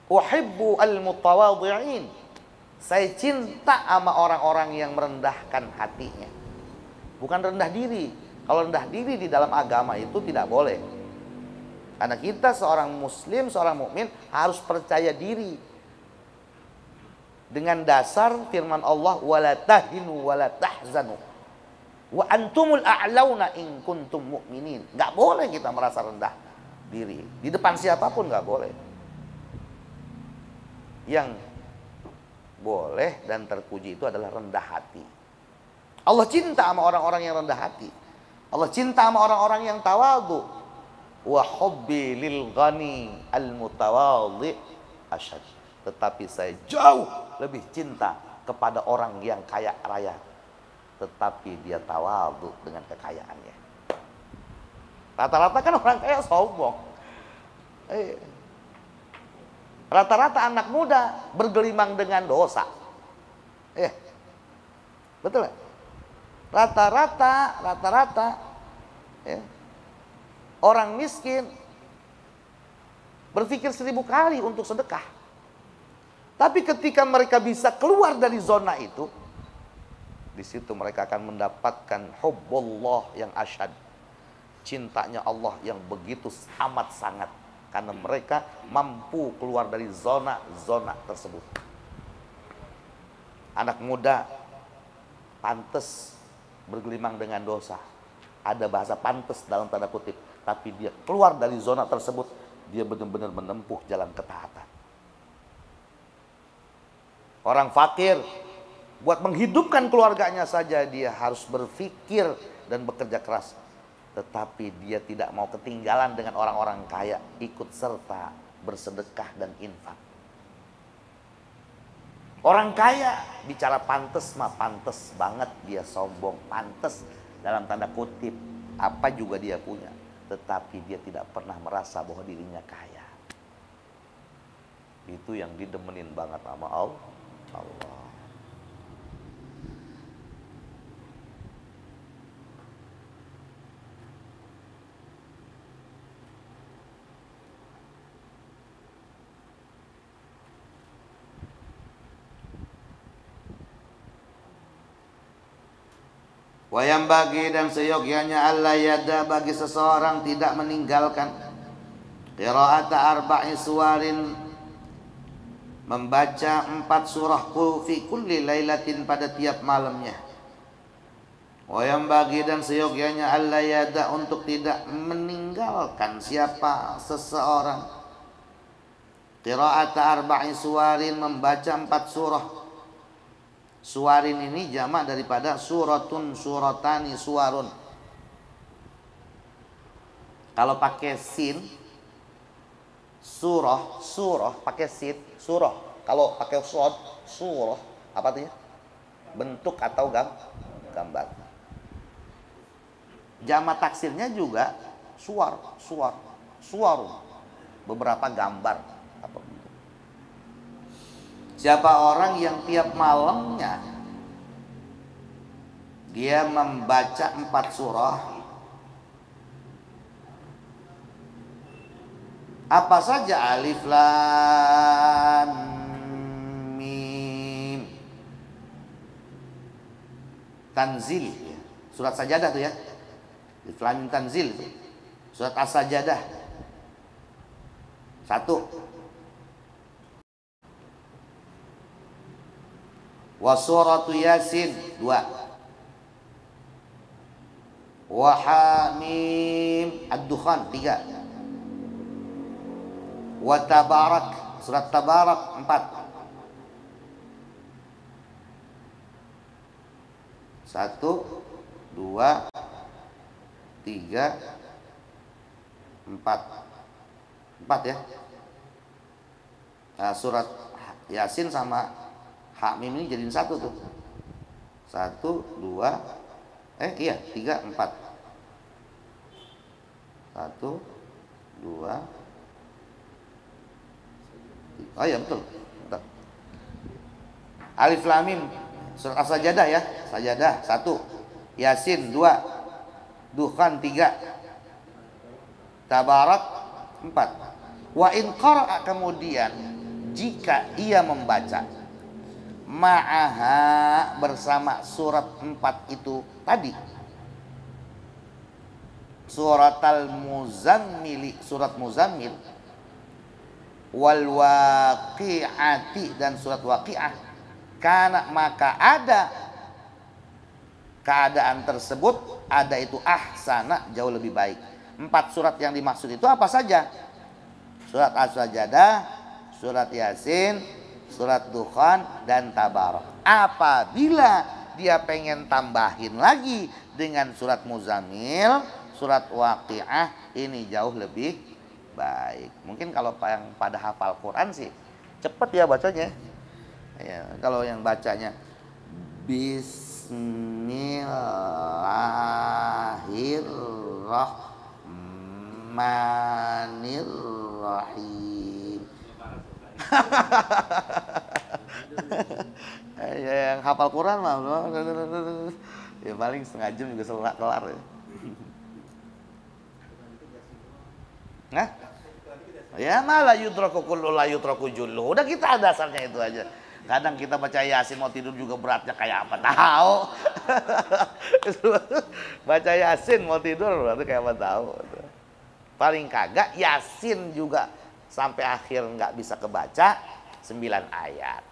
uhibbu al-mutawadhi'in. Saya cinta sama orang-orang yang merendahkan hatinya. Bukan rendah diri. Kalau rendah diri di dalam agama itu tidak boleh. Karena kita seorang muslim, seorang mukmin harus percaya diri. Dengan dasar firman Allah, wala tahinu wala tahzanu wa antumul a'launa in kuntum mu'minin. Enggak boleh kita merasa rendah diri di depan siapapun, enggak boleh. Yang boleh dan terpuji itu adalah rendah hati. Allah cinta sama orang-orang yang rendah hati. Allah cinta sama orang-orang yang tawadhu. Wa hubbi lil ghani al mutawadhi asyad. Tetapi saya jauh lebih cinta kepada orang yang kaya raya, tetapi dia tawadhu dengan kekayaannya. Rata-rata kan orang kaya sombong. Rata-rata anak muda bergelimang dengan dosa. Betul gak? Rata-rata orang miskin berpikir 1000 kali untuk sedekah. Tapi ketika mereka bisa keluar dari zona itu, di situ mereka akan mendapatkan hubbullah yang asyad, cintanya Allah yang begitu amat sangat, karena mereka mampu keluar dari zona-zona tersebut. Anak muda pantas bergelimang dengan dosa. Ada bahasa pantas dalam tanda kutip, tapi dia keluar dari zona tersebut, dia benar-benar menempuh jalan ketaatan. Orang fakir, buat menghidupkan keluarganya saja dia harus berpikir dan bekerja keras. Tetapi dia tidak mau ketinggalan dengan orang-orang kaya, ikut serta bersedekah dan infak. Orang kaya bicara pantas mah pantas banget, dia sombong, pantas dalam tanda kutip, apa juga dia punya, tetapi dia tidak pernah merasa bahwa dirinya kaya. Itu yang didemenin banget sama Allah. Wayang bagi dan seyogyanya Allah yada bagi seseorang tidak meninggalkan qira'ata arba'i suwarin, membaca 4 surah fi kulli lailatin pada tiap malamnya. Wayang bagi dan seyogyanya Allah yada untuk tidak meninggalkan siapa seseorang qira'ata arba'i suwarin, membaca 4 surah Suwarin ini jamak daripada suratun, suratani, suwarun. Kalau pakai sin, surah pakai sin, surah. Kalau pakai shod, surah. Apa artinya? Bentuk atau gambar. Jamak taksirnya juga suwarun. Beberapa gambar. Siapa orang yang tiap malamnya dia membaca 4 surah, apa saja alif lam mim, tanzil ya. Surat sajadah tuh ya, alif lam mim tanzil itu. Surat as-sajadah 1. Wa suratu yasin 2. Wa hamim ad-dukhan 3. Wa tabarak, surat tabarak 4. 1 2 3 4 ya. Nah, surat Yasin sama Hamim ini jadiin 1 tuh. 1 2 3 4. 1 2 Oh ya betul. Alif lam mim surat as-sajadah ya. Sajadah 1. Yasin 2. Dukhan 3. Tabarak 4. Wa in qara'a, kemudian jika ia membaca ma'aha, bersama surat 4 itu tadi, surat al-muzammili, surat muzammil, wal waqi'ati, dan surat waqi'ah, karena maka ada keadaan tersebut, ada itu ahsana, jauh lebih baik. 4 surat yang dimaksud itu apa saja? Surat as-sajadah, surat yasin, surat dukhan, dan tabarak. Apabila dia pengen tambahin lagi dengan surat muzammil, surat waqi'ah, ini jauh lebih baik. Mungkin kalau yang pada hafal Quran sih cepet ya bacanya ya. Kalau yang bacanya Bismillahirrahmanirrahim. Yang hafal Quran mah ya paling setengah jam juga kelar ya. Nah, ya malah yutraku kullu la yutraku jullu. Udah kita dasarnya itu aja. Kadang kita baca Yasin mau tidur juga beratnya kayak apa tahu. Baca Yasin mau tidur berarti kayak apa tahu. Paling kagak Yasin juga sampai akhir nggak bisa kebaca 9 ayat.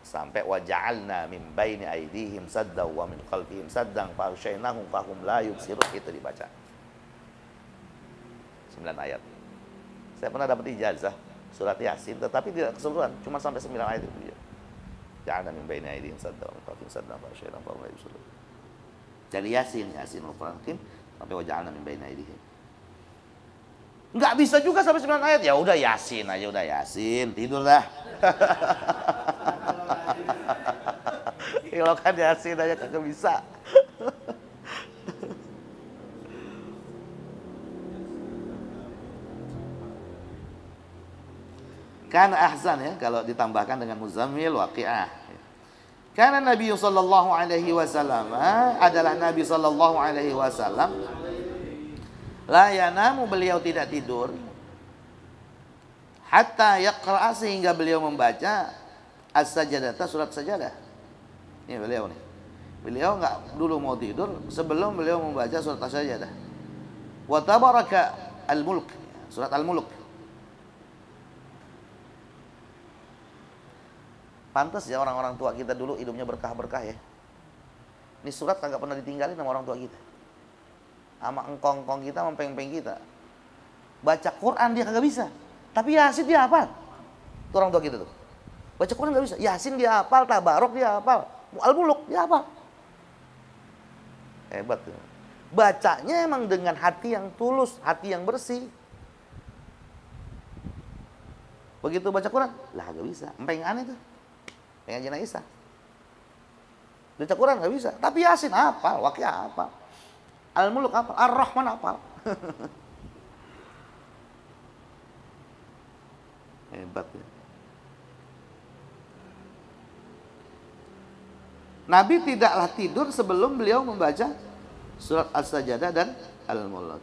Sampai wa ja'alna min baini aydihim saddan wa min khalfihim saddan fa aghshaynahum fahum la yubsirun, itu dibaca 9 ayat. Saya pernah dapat ijazah surat Yasin, tetapi tidak keseluruhan, cuma sampai 9 ayat itu dia. Ja'alna min baini aydihim saddan wa min khalfihim saddan fa aghshaynahum fahum la yubsirun. Dari Yasin Al-Quran sampai wa ja'alna min baini aydihim. Nggak bisa juga sampai 9 ayat, ya udah Yasin aja, udah Yasin, tidur dah. Kalau kan Yasin aja kagak bisa. Kan ahsan ya kalau ditambahkan dengan muzammil, waqi'ah. Karena Nabi sallallahu alaihi wasallam adalah Nabi sallallahu alaihi wasallam la yanamu, beliau tidak tidur hatta yaqra'a, sehingga beliau membaca as-sajadah, surat sajadah. Ini beliau nih. Beliau enggak dulu mau tidur sebelum beliau membaca surat as-sajadah. Wa tabaraka al-mulk, surat al-mulk. Pantas ya orang-orang tua kita dulu hidupnya berkah-berkah ya. Ini surat kagak pernah ditinggalin sama orang tua kita. Sama engkong-engkong kita, sama peng-peng kita. Baca Quran dia kagak bisa, tapi Yasin dia hafal. Itu orang tua kita tuh. Baca Quran nggak bisa. Yasin dia hafal, Tabarok dia hafal, Al-Muluk dia hafal. Hebat tuh. Bacanya emang dengan hati yang tulus, hati yang bersih. Begitu baca Quran, lah gak bisa. Empeng aneh tuh. Pengen jenazah. Baca Quran gak bisa. Tapi Yasin hafal, Waqiah hafal, Al-Muluk hafal, Ar-Rahman hafal. Hebat ya. Nabi tidaklah tidur sebelum beliau membaca surat As-Sajdah dan Al-Mulk.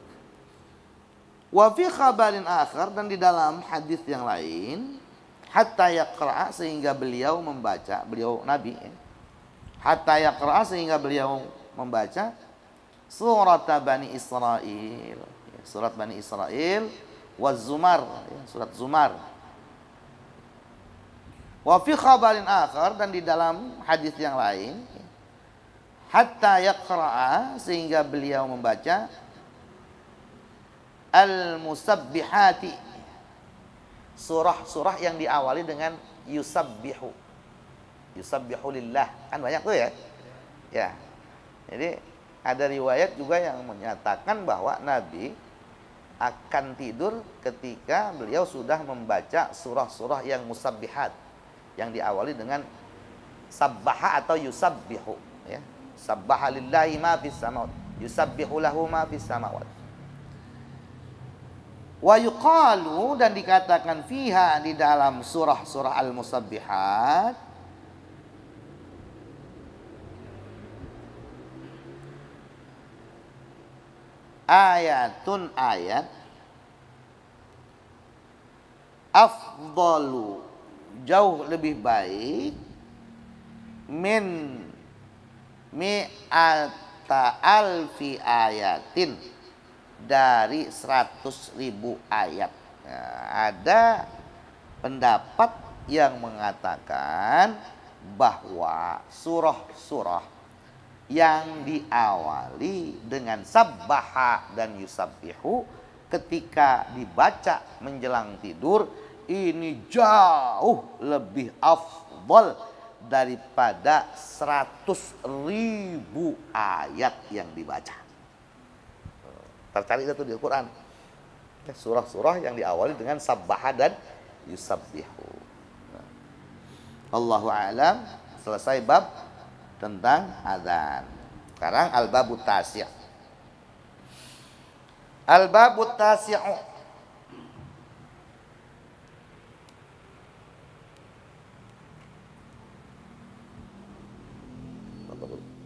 Wa fi khabarin akhar, dan di dalam hadis yang lain, hatta yaqra, sehingga beliau membaca, beliau Nabi ya, hatta yaqra, sehingga beliau membaca surat Bani Israil, surat Bani Israil, wa Zumar, surat Zumar. Wa fi khabarin akhar, dan di dalam hadis yang lain, hatta yaqra'a, sehingga beliau membaca al-musabbihati, surah-surah yang diawali dengan yusabbihu. Yusabbihu lillah, kan banyak tuh ya. Ya. Jadi ada riwayat juga yang menyatakan bahwa Nabi akan tidur ketika beliau sudah membaca surah-surah yang musabbihat, yang diawali dengan sabbaha atau yusabbihu ya. Sabbaha lillahi ma fis samawati, yusabbihu lahu ma fis samawati. Wa yuqalu, dan dikatakan fiha, di dalam surah-surah al-musabbihat, ayatun, ayat, afdalu, jauh lebih baik, min mi'ata alfi ayatin, dari 100.000 ayat. Nah, ada pendapat yang mengatakan bahwa surah-surah yang diawali dengan sabbaha dan yusabbihu ketika dibaca menjelang tidur ini jauh lebih afdal daripada 100.000 ayat yang dibaca. Tercari itu di Al-Quran, surah-surah yang diawali dengan sabbaha dan yusabbihu. Allahu a'lam. Selesai bab tentang azan. Sekarang al-babut tasi'. Al-babut tasi'u,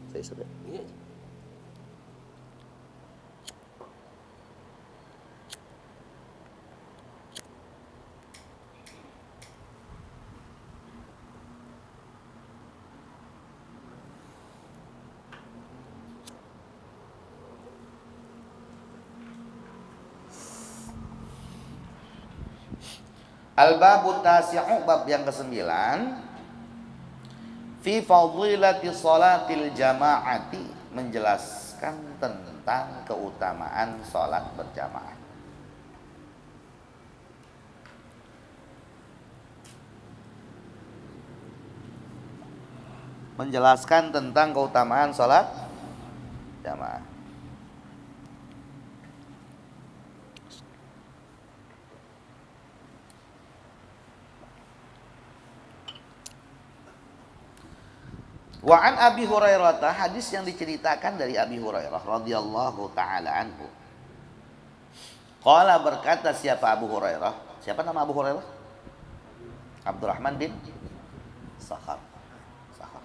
saya sudah. Al-babut tasi'u, bab yang ke-9, fi fadilati sholatil jama'ati, menjelaskan tentang keutamaan sholat berjamaah. Menjelaskan tentang keutamaan sholat jamaah. Wa an Abi Hurairah, hadis yang diceritakan dari Abi Hurairah radhiyallahu taala anhu. Qala, berkata siapa Abu Hurairah? Siapa nama Abu Hurairah? Abdurrahman bin Sakhar. Sakhar.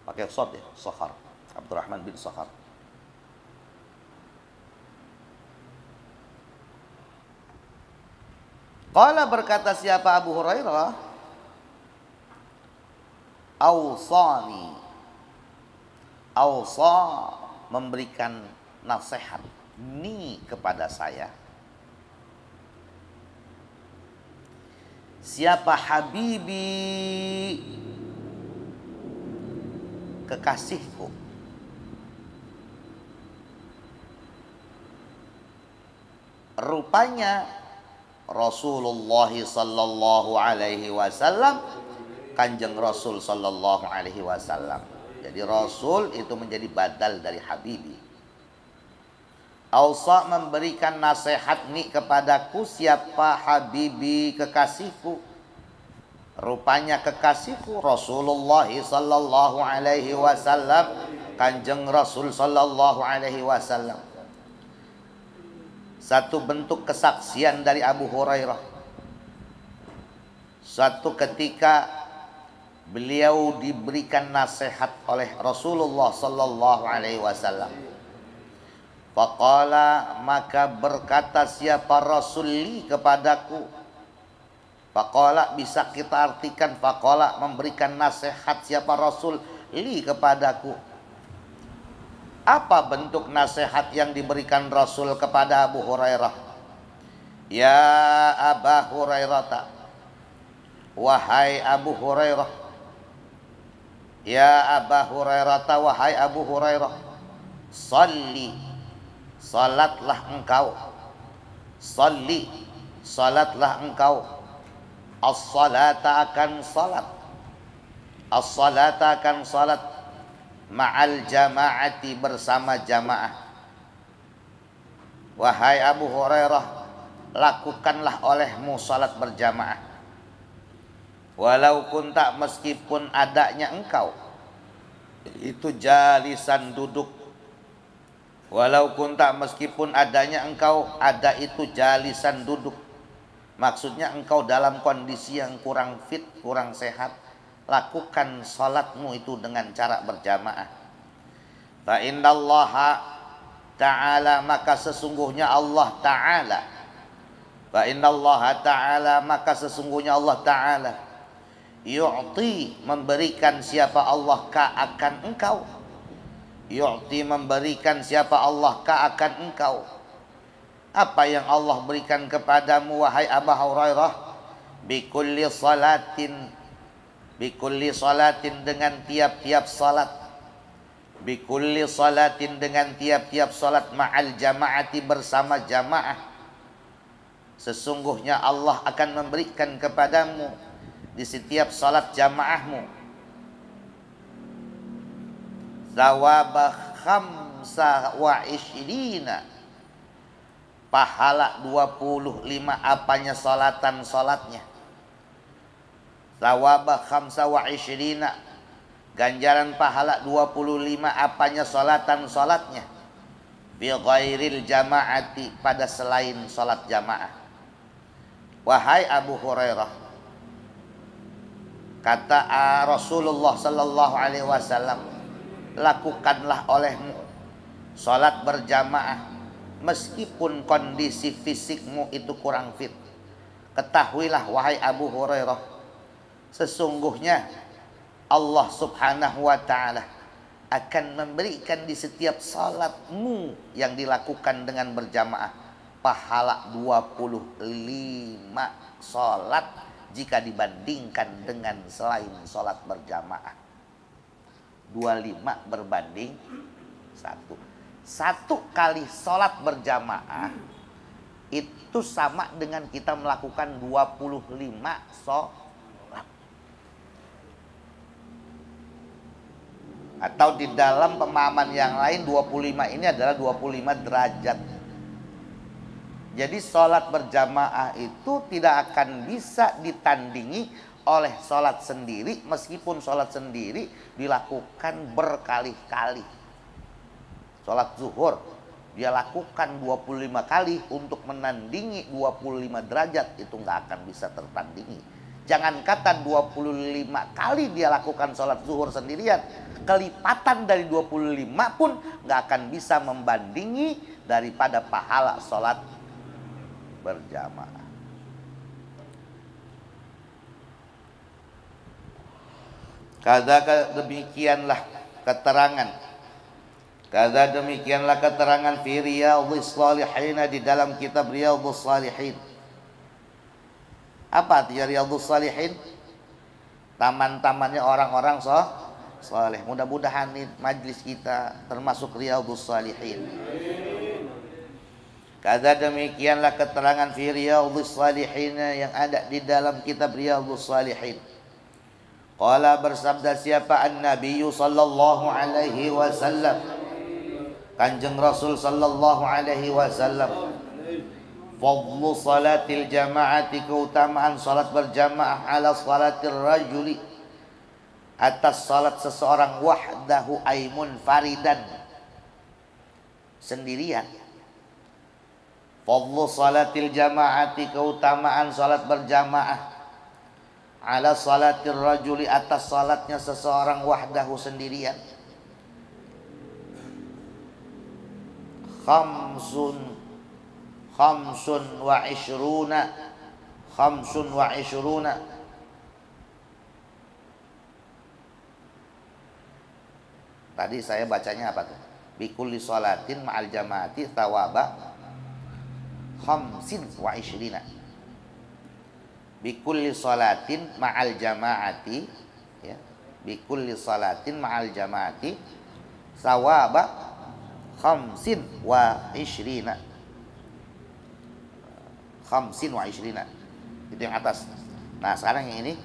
Pakai shad ya, Sakhar. Abdurrahman bin Sakhar. Qala, berkata siapa Abu Hurairah? Awsani, awsa, memberikan nasihat ni kepada saya. Siapa? Habibi, kekasihku. Rupanya Rasulullah sallallahu alaihi wasallam, Kanjeng Rasul sallallahu alaihi wasallam. Jadi Rasul itu menjadi badal dari Habibi. Ausa memberikan nasihat ni kepadaku, siapa Habibi kekasihku. Rupanya kekasihku Rasulullah sallallahu alaihi wasallam, Kanjeng Rasul sallallahu alaihi wasallam. Satu bentuk kesaksian dari Abu Hurairah. Suatu ketika beliau diberikan nasihat oleh Rasulullah sallallahu alaihi wasallam. Faqala, maka berkata siapa Rasul kepadaku. Faqala bisa kita artikan faqala memberikan nasihat siapa Rasul li kepadaku. Apa bentuk nasihat yang diberikan Rasul kepada Abu Hurairah? Ya Aba Hurairah, wahai Abu Hurairah. Ya Aba Hurairah, wahai Abu Hurairah. Salli, salatlah engkau. Salli, salatlah engkau. As-salata akan salat. As-salata akan salat. Ma'al jama'ati bersama jamaah. Wahai Abu Hurairah, lakukanlah olehmu salat berjamaah. Walau kunta, meskipun adanya engkau itu jalisan duduk. Walau kunta, meskipun adanya engkau ada itu jalisan duduk. Maksudnya engkau dalam kondisi yang kurang fit, kurang sehat, lakukan salatmu itu dengan cara berjamaah. Fa innallaha ta'ala, maka sesungguhnya Allah ta'ala. Fa innallaha ta'ala, maka sesungguhnya Allah ta'ala. Yu'ti, memberikan siapa Allah ka akan engkau. Yu'ti, memberikan siapa Allah ka akan engkau. Apa yang Allah berikan kepadamu wahai Abu Hurairah? Bikulli salatin, bikulli salatin dengan tiap-tiap salat. Bikulli salatin dengan tiap-tiap salat. Ma'al jama'ati bersama jamaah. Sesungguhnya Allah akan memberikan kepadamu di setiap salat jamaahmu thawaba khamsa wa ishrina, pahala 25 apanya salatan salatnya. Thawaba khamsa wa ishrina, ganjaran pahala 25 apanya salatan salatnya. Bi ghairil jamaati, pada selain salat jamaah. Wahai Abu Hurairah, kata Rasulullah sallallahu alaihi wasallam, lakukanlah olehmu salat berjamaah meskipun kondisi fisikmu itu kurang fit. Ketahuilah wahai Abu Hurairah, sesungguhnya Allah subhanahu wa ta'ala akan memberikan di setiap salatmu yang dilakukan dengan berjamaah pahala 25 salat jika dibandingkan dengan selain salat berjamaah. 25 berbanding 1. Satu kali salat berjamaah itu sama dengan kita melakukan 25 salat. Atau di dalam pemahaman yang lain 25 ini adalah 25 derajat. Jadi sholat berjamaah itu tidak akan bisa ditandingi oleh sholat sendiri, meskipun sholat sendiri dilakukan berkali-kali. Sholat zuhur dia lakukan 25 kali untuk menandingi 25 derajat, itu nggak akan bisa tertandingi. Jangan kata 25 kali dia lakukan sholat zuhur sendirian, kelipatan dari 25 pun nggak akan bisa membandingi daripada pahala sholat berjamaah. Kata demikianlah keterangan. Kata demikianlah keterangan fi Riyadhus Shalihin, di dalam kitab Riyadhus Shalihin. Apa artinya Riyadhus Shalihin? Taman-tamannya orang-orang saleh. Mudah-mudahan majlis kita termasuk Riyadhus Shalihin. Kata demikianlah keterangan fi Riyadhus Shalihin yang ada di dalam kitab Riyadhus Shalihin. Qala bersabda siapa An-Nabi sallallahu alaihi wasallam, Kanjeng Rasul sallallahu alaihi wasallam, fadlu salatil jama'ati, keutamaan salat berjamaah, ala salatir rajuli, atas salat seseorang, wahdahu ay munfaridan, sendirian. Fadlu salatil jama'ati, keutamaan salat berjamaah, ala salatir rajuli, atas salatnya seseorang, wahdahu sendirian. Khamsun wa ishruna. Tadi saya bacanya apa tuh? Bikulli sholatin ma'al jama'ati thawaba khamsin wa ishrina. Bikulli sholatin ma'al jama'ati, ya, bikulli sholatin ma'al jama'ati thawaba khamsin wa ishrina. Khamsin wa ishrina, itu yang atas. Nah sekarang yang ini,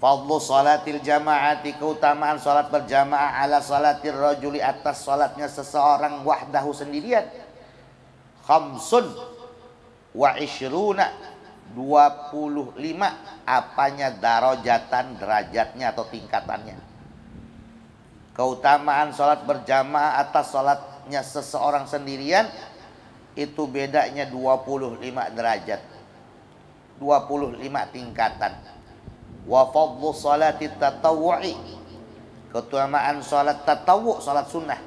fadlu salatil jama'ati, keutamaan salat berjamaah, ala salatir rajuli, atas salatnya seseorang, wahdahu sendirian. Khamsun wa ishruna, 25 apanya, darajatan, derajatnya atau tingkatannya. Keutamaan salat berjamaah atas salatnya seseorang sendirian, itu bedanya 25 derajat, 25 tingkatan. Wa fadlu salati tatawwu'i, keutamaan salat tatawwu', salat sunnah.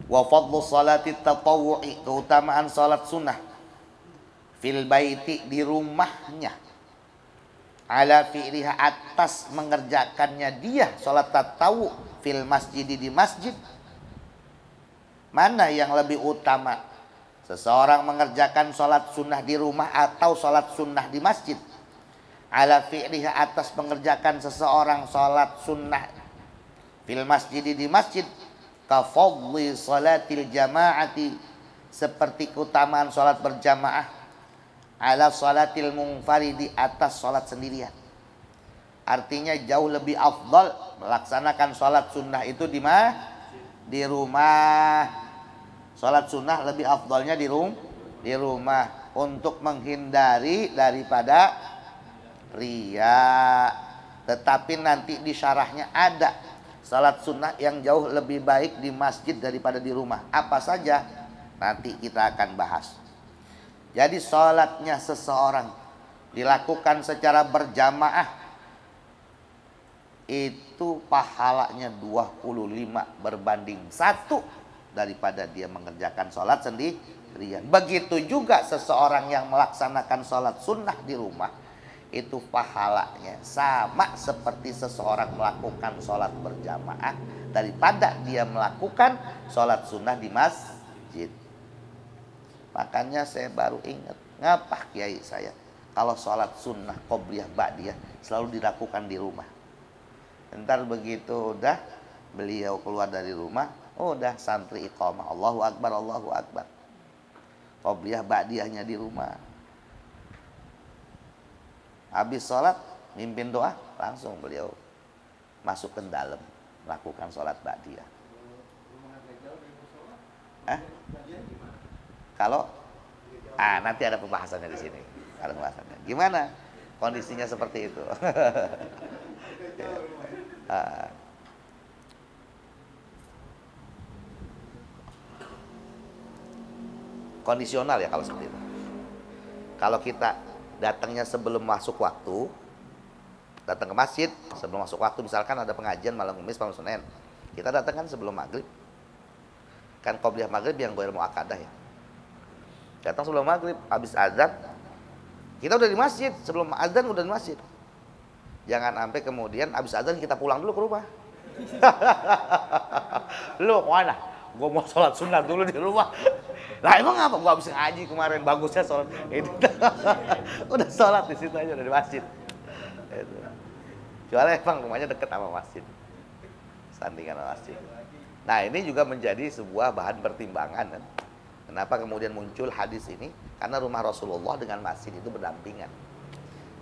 Wa fadlu salati tatawwu'i, keutamaan salat sunnah, fil baiti, di rumahnya, ala fi'liha, atas mengerjakannya dia salat tatawwu', fil masjid, di masjid. Mana yang lebih utama? Seseorang mengerjakan sholat sunnah di rumah atau sholat sunnah di masjid? Ala fi'liha, atas mengerjakan seseorang sholat sunnah fil masjid, di masjid. Ka fadli sholatil jama'ati, seperti keutamaan sholat berjamaah, ala sholatil munfaridi, atas sholat sendirian. Artinya jauh lebih afdal melaksanakan sholat sunnah itu di rumah. Sholat sunnah lebih afdalnya di rumah, untuk menghindari daripada riya. Tetapi nanti di syarahnya ada sholat sunnah yang jauh lebih baik di masjid daripada di rumah. Apa saja? Nanti kita akan bahas. Jadi sholatnya seseorang dilakukan secara berjamaah, itu pahalanya 25 berbanding 1 daripada dia mengerjakan sholat sendirian. Begitu juga seseorang yang melaksanakan sholat sunnah di rumah, itu pahalanya sama seperti seseorang melakukan sholat berjamaah daripada dia melakukan sholat sunnah di masjid. Makanya saya baru ingat, ngapa kiai saya kalau sholat sunnah qobliyah ba'diyah selalu dilakukan di rumah. Ntar begitu udah beliau keluar dari rumah, udah santri iqamah, Allahu Akbar, Allahu Akbar. Qobliyah ba'diyahnya di rumah. Habis sholat, mimpin doa, langsung beliau masuk ke dalam, melakukan sholat ba'diyah. Kalau nanti ada pembahasannya di sini. Ada pembahasannya. Gimana kondisinya seperti itu? Kondisional ya kalau seperti itu. Kalau kita datangnya sebelum masuk waktu, datang ke masjid sebelum masuk waktu, misalkan ada pengajian malam Kamis, malam Senin, kita datang kan sebelum maghrib, kan qobliyah maghrib yang ghair muakkadah ya. Datang sebelum maghrib, habis azan kita udah di masjid, sebelum azan udah di masjid. Jangan sampai kemudian habis azan kita pulang dulu ke rumah. Lu mana? Gue mau sholat sunat dulu di rumah. Lah emang apa? Gue habis ngaji kemarin, bagusnya sholat. Udah sholat di situ aja, udah di masjid. Kecuali emang rumahnya deket sama masjid, sandingan sama masjid. Nah, ini juga menjadi sebuah bahan pertimbangan kan. Kenapa kemudian muncul hadis ini? Karena rumah Rasulullah dengan masjid itu berdampingan.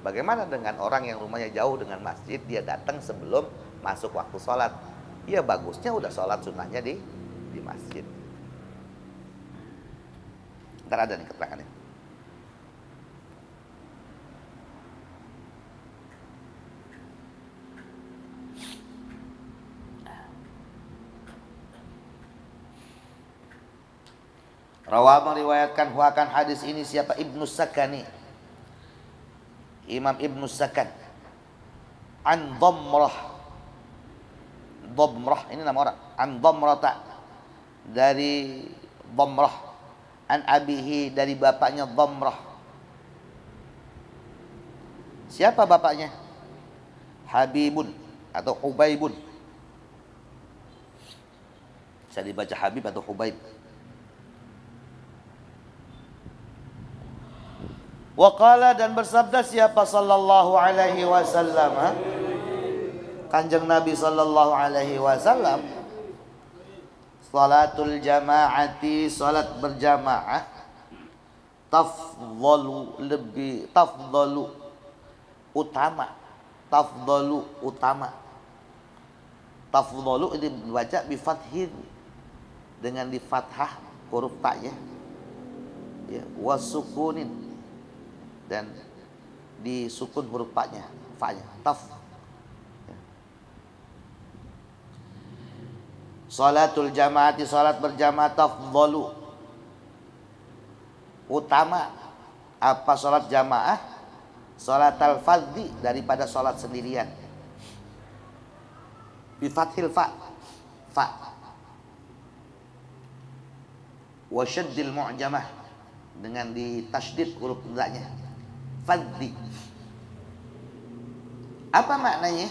Bagaimana dengan orang yang rumahnya jauh dengan masjid, dia datang sebelum masuk waktu sholat? Ya bagusnya udah sholat sunnahnya di masjid. Ntar ada nih keterangannya. Rawah meriwayatkan huakan hadis ini siapa? Ibnu Sakani, Imam Ibnu Sakan, an Dhamrah. Dhamrah ini nama orang. An Dhamrata, dari Dhamrah. An abihi, dari bapaknya Dhamrah. Siapa bapaknya? Habibun atau Hubaibun. Bisa dibaca Habib atau Hubaib. Waqala, dan bersabda siapa sallallahu alaihi wasallam, Kanjeng Nabi sallallahu alaihi wasallam, salatul jamaati, salat berjamaah, tafdalu, lebih, tafdalu utama, tafdalu utama. Tafdalu ini dibaca bi fathhin, dengan di fathah huruf ta-nya, ya, wasukunin, dan disukun huruf fa-nya, taf. Salatul jamaati, salat berjamaah, tafdalu utama. Apa salat jamaah? Salat al-fardhi, daripada salat sendirian. Bi fathil fa, wa syaddil mu'jamah, dengan ditasydid huruf tandanya, fardhi. Apa maknanya?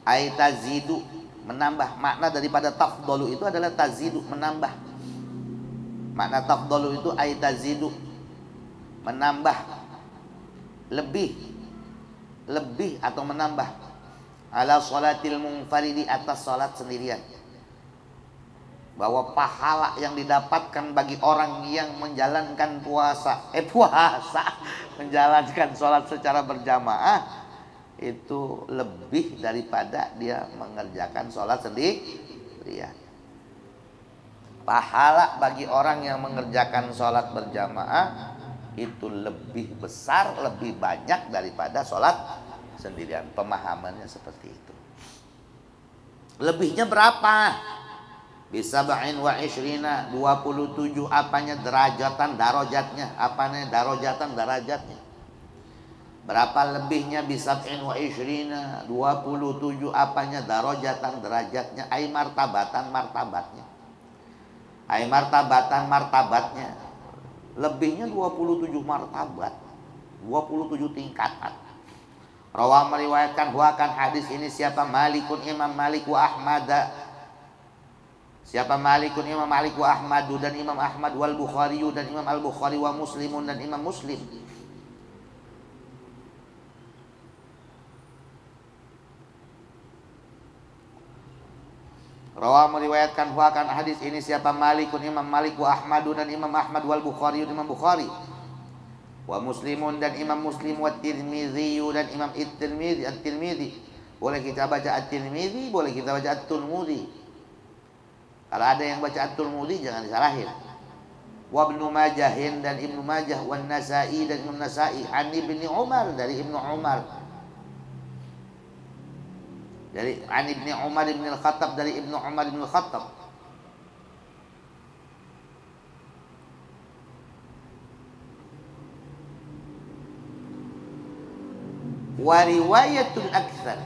Ay tazidu, menambah. Makna daripada tafdalu itu adalah tazidu, menambah. Makna tafdalu itu ay tazidu, menambah, lebih atau menambah, ala sholatil munfaridi, atas salat sendirian. Bahwa pahala yang didapatkan bagi orang yang menjalankan puasa, menjalankan sholat secara berjamaah, itu lebih daripada dia mengerjakan sholat sendirian. Pahala bagi orang yang mengerjakan sholat berjamaah itu lebih besar, lebih banyak daripada sholat sendirian. Pemahamannya seperti itu. Lebihnya berapa? Bisa ba'in wa ishrina, 27 apanya, derajatan, darajatnya. Apanya darajatan, darajatnya. Berapa lebihnya? Bisa ba'in wa ishrina, 27 apanya, darajatan, derajatnya. Ay martabatan, martabatnya. Ay martabatan, martabatnya. Lebihnya 27 martabat, 27 tingkatan. Rawah meriwayatkan huakan hadis ini siapa? Malikun, Imam Malik, wa Ahmada. Siapa? Malikun, Imam Malik, wa Ahmadu, dan Imam Ahmad, wal Bukhari, dan Imam Al-Bukhari, wa Muslimun, dan Imam Muslim. Rawah meriwayatkan huakan hadis ini siapa? Malikun, Imam Malik, wa Ahmadu, dan Imam Ahmad, wal Bukhari, dan Imam Bukhari, wa Muslimun, dan Imam Muslim, wa Tirmidzi, dan Imam At-Tirmidzi. At-Tirmidzi boleh kita baca At-Tirmidzi, boleh kita baca At-Tirmidzi. Kalau ada yang baca At-Tirmidzi jangan disalahin. Wa Ibnu Majah, dan Ibnu Majah, wa Nasa'i, dan Imam Nasa'i, an Ibnu Umar, dari Ibnu Umar, dari an Ibnu Umar bin Al-Khattab, dari Ibnu Umar bin Al-Khattab. Wa riwayatul aktsar,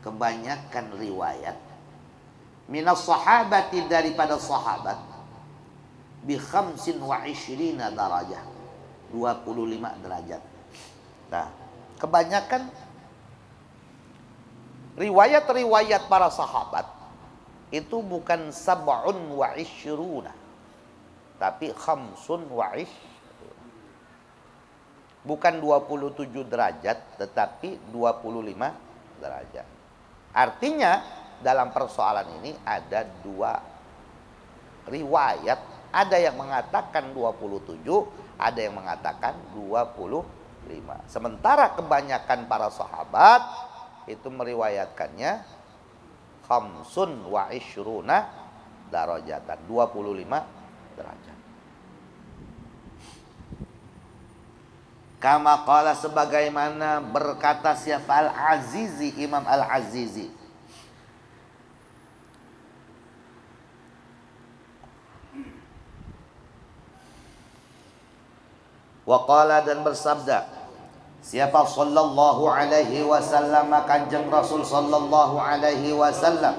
kebanyakan riwayat, minas sahabati, daripada sahabat, bi 25 darajah, 25 derajat. Nah, kebanyakan riwayat-riwayat para sahabat itu bukan 27, tapi 25. Bukan 27 derajat, tetapi 25 derajat. Artinya dalam persoalan ini ada dua riwayat. Ada yang mengatakan 27, ada yang mengatakan 25. Sementara kebanyakan para sahabat itu meriwayatkannya khamsun wa ishruna darajatan, 25 derajat. Kama qala, sebagaimana berkata siapa? Al-Azizi, Imam Al-Azizi. Wa qala, dan bersabda siapa? Sallallahu alaihi wasallam, Kanjeng Rasul sallallahu alaihi wasallam.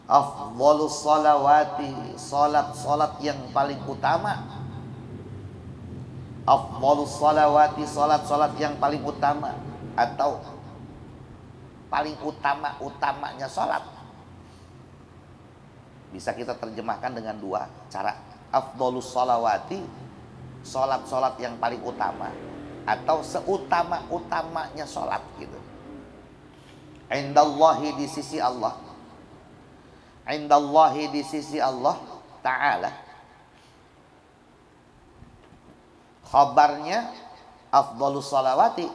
Afdhalus salawati, salat yang paling utama. Afdhalus salawati, salat yang paling utama, atau paling utamanya salat. Bisa kita terjemahkan dengan dua cara. Afdhalus salawati, salat yang paling utama, atau seutama-utamanya salat gitu. Indallahi, di sisi Allah. Indallahi, di sisi Allah Ta'ala. Khabarnya afdhalus salawati,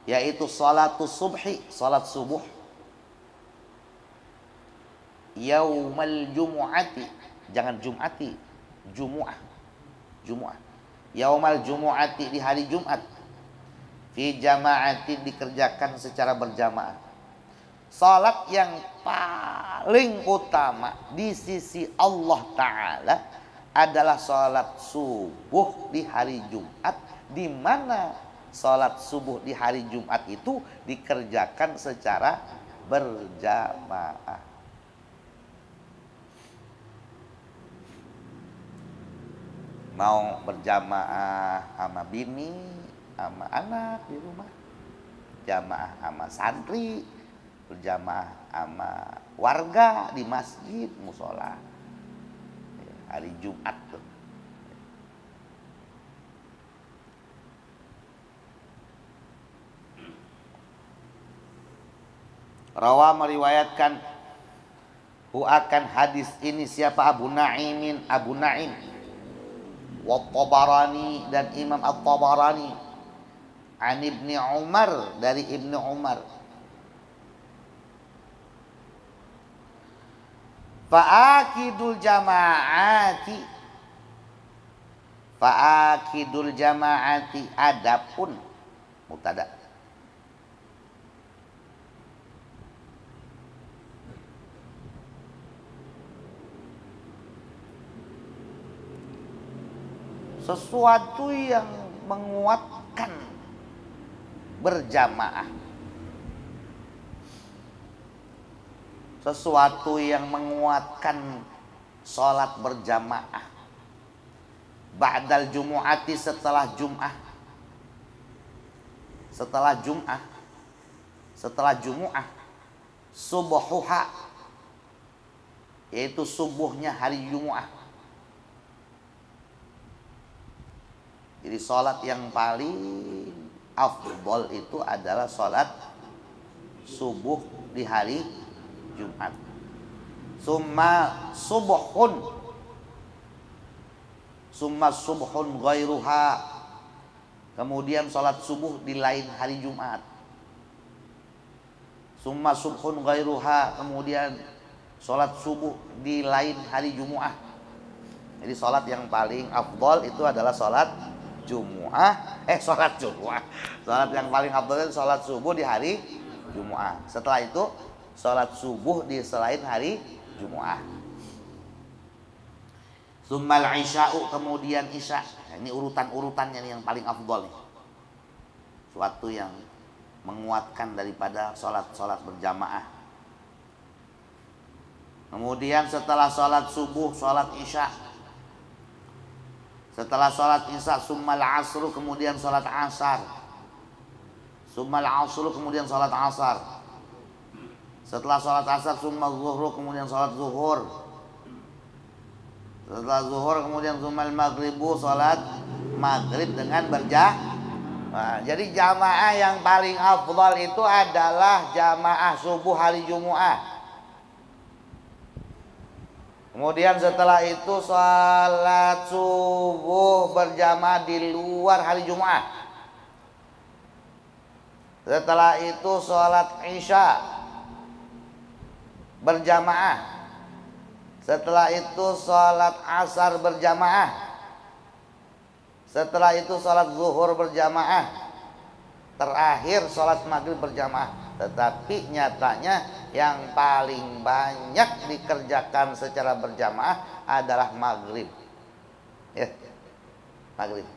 yaitu salatus subhi, salat subuh. Yaumal jumu'ati, jangan jum'ati, jumu'ah. Yaumal jumu'ati, di hari Jumat. Fi jama'atin, dikerjakan secara berjamaah. Salat yang paling utama di sisi Allah Ta'ala adalah salat subuh di hari Jumat, di mana salat subuh di hari Jumat itu dikerjakan secara berjamaah. Mau berjamaah sama bini, sama anak di rumah, jamaah sama santri, berjamaah sama warga di masjid, musola, hari Jumat tuh. Rawa, meriwayatkan akan hadis ini siapa? Abu Naim, wa Tabarani, dan Imam At-Tabarani, an Ibni Umar, dari Ibnu Umar. Fa'akidul jamaati, adapun mubtada. Sesuatu yang menguatkan berjamaah. Sesuatu yang menguatkan sholat berjamaah. Ba'dal jumu'ati, setelah Jum'ah. Setelah Jumu'ah. Subuhuha, yaitu subuhnya hari Jumu'ah. Jadi sholat yang paling afdol itu adalah sholat subuh di hari Jumat. Summa subuhun ghairuha, kemudian sholat subuh di lain hari Jumat. Summa subhun ghairuha, kemudian sholat subuh di lain hari Jumu'ah. Jadi sholat yang paling afdol itu adalah sholat Jumu'ah. Sholat yang paling afdol itu sholat subuh di hari Jumu'ah. Setelah itu sholat subuh di selain hari Jumu'ah. Summal isya'u, kemudian isya. Nah, ini urutan-urutannya nih yang paling afdol nih. Suatu yang menguatkan daripada sholat berjamaah. Kemudian setelah sholat subuh, sholat isya. Setelah sholat isya, summal asru, kemudian sholat asar. Summal asru, kemudian sholat asar. Setelah sholat asar, summal zuhru, kemudian sholat zuhur. Setelah zuhur, kemudian summal maghribu, sholat maghrib dengan berjamaah. Nah, jadi jamaah yang paling afdal itu adalah jamaah subuh hari Jumu'ah. Kemudian setelah itu sholat subuh berjamaah di luar hari Jumat. Setelah itu sholat isya berjamaah. Setelah itu sholat asar berjamaah. Setelah itu sholat zuhur berjamaah. Terakhir sholat maghrib berjamaah. Tetapi nyatanya yang paling banyak dikerjakan secara berjamaah adalah maghrib. Ya, maghrib.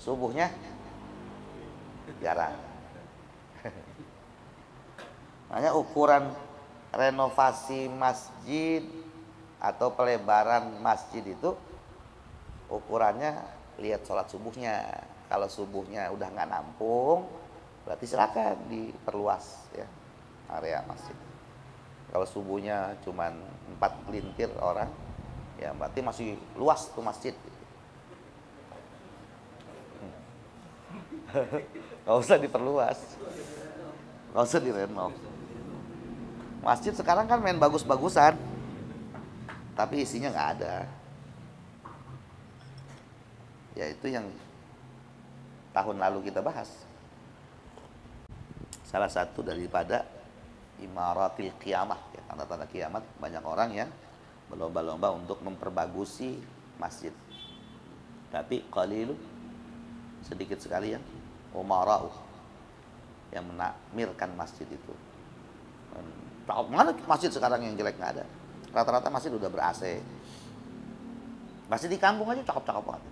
Subuhnya jarang. Makanya ukuran renovasi masjid atau pelebaran masjid itu ukurannya lihat sholat subuhnya. Kalau subuhnya udah nggak nampung, berarti silakan diperluas ya area masjid. Kalau subuhnya cuman 4 gelintir orang, ya berarti masih luas tuh masjid. Nggak usah diperluas, nggak usah direnov. Masjid sekarang kan main bagus-bagusan, tapi isinya nggak ada. Ya itu yang tahun lalu kita bahas. Salah satu daripada imaratil qiyamah, ya, tanda-tanda kiamat, banyak orang yang berlomba-lomba untuk memperbagusi masjid. Tapi qalilu, sedikit sekali yang umara'u yang menakmirkan masjid itu. Mana masjid sekarang yang jelek, nggak ada. Rata-rata masjid udah ber-AC. Masjid di kampung aja cakep-cakep banget.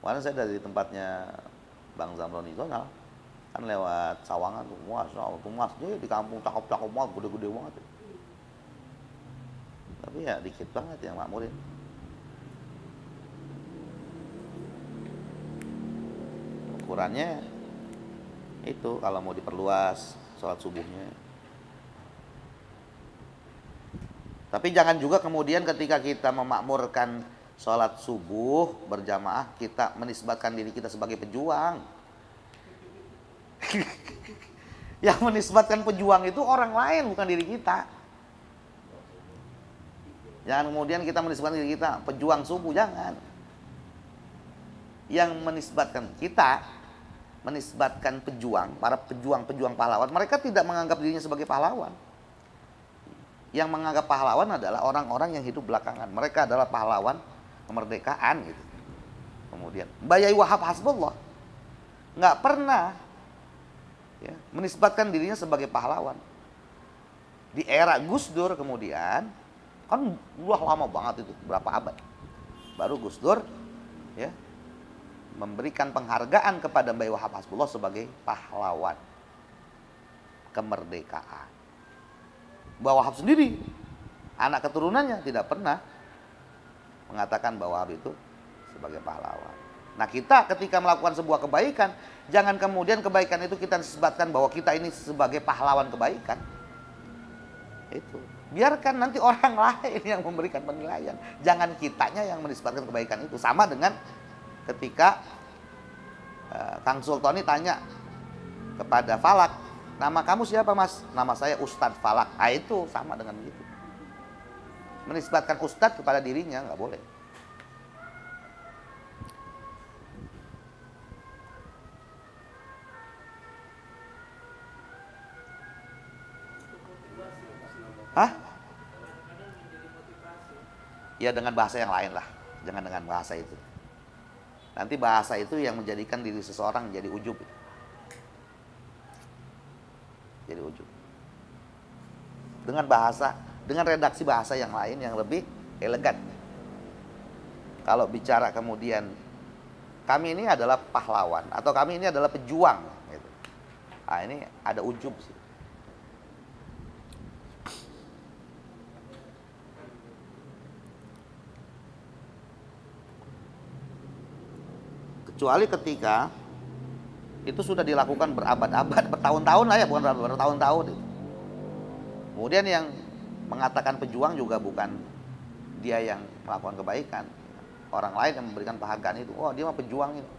Kemarin saya dari tempatnya Bang Zamron itu kan lewat Sawangan tuh, masjid di kampung cakep-cakep banget, gede-gede banget. Tapi ya dikit banget yang makmurin. Ukurannya itu kalau mau diperluas sholat subuhnya. Tapi jangan juga kemudian ketika kita memakmurkan sholat subuh berjamaah, kita menisbatkan diri kita sebagai pejuang. Yang menisbatkan pejuang itu orang lain, bukan diri kita. Jangan kemudian kita menisbatkan diri kita pejuang subuh, jangan. Yang menisbatkan pejuang, para pejuang-pejuang pahlawan, mereka tidak menganggap dirinya sebagai pahlawan. Yang menganggap pahlawan adalah orang-orang yang hidup belakangan. Mereka adalah pahlawan kemerdekaan gitu. Kemudian Mbak Yai Wahab Hasbullah nggak pernah ya, menisbatkan dirinya sebagai pahlawan. Di era Gus Dur kemudian, kan udah lama banget itu, berapa abad, baru Gus Dur ya memberikan penghargaan kepada Mbak Yai Wahab Hasbullah sebagai pahlawan kemerdekaan. Mbak Wahab sendiri, anak keturunannya tidak pernah mengatakan Mbak Wahab itu sebagai pahlawan. Nah kita ketika melakukan sebuah kebaikan, jangan kemudian kebaikan itu kita nisbatkan bahwa kita ini sebagai pahlawan kebaikan. Itu biarkan nanti orang lain yang memberikan penilaian, jangan kitanya yang menisbatkan kebaikan itu. Sama dengan ketika Kang Sultoni tanya kepada Falak, nama kamu siapa mas? Nama saya Ustadz Falak. Nah itu sama dengan begitu. Menisbatkan Ustadz kepada dirinya nggak boleh. Hah? Ya dengan bahasa yang lain lah. Jangan dengan bahasa itu. Nanti bahasa itu yang menjadikan diri seseorang jadi ujub. Jadi ujub. Dengan bahasa, dengan redaksi bahasa yang lain yang lebih elegan. Kalau bicara kemudian kami ini adalah pahlawan atau kami ini adalah pejuang gitu. Nah, ini ada ujub sih. Kecuali ketika itu sudah dilakukan berabad-abad, bertahun-tahun lah ya, bukan bertahun-tahun. Kemudian yang mengatakan pejuang juga bukan dia yang melakukan kebaikan, orang lain yang memberikan penghargaan itu. Oh dia mah pejuang itu,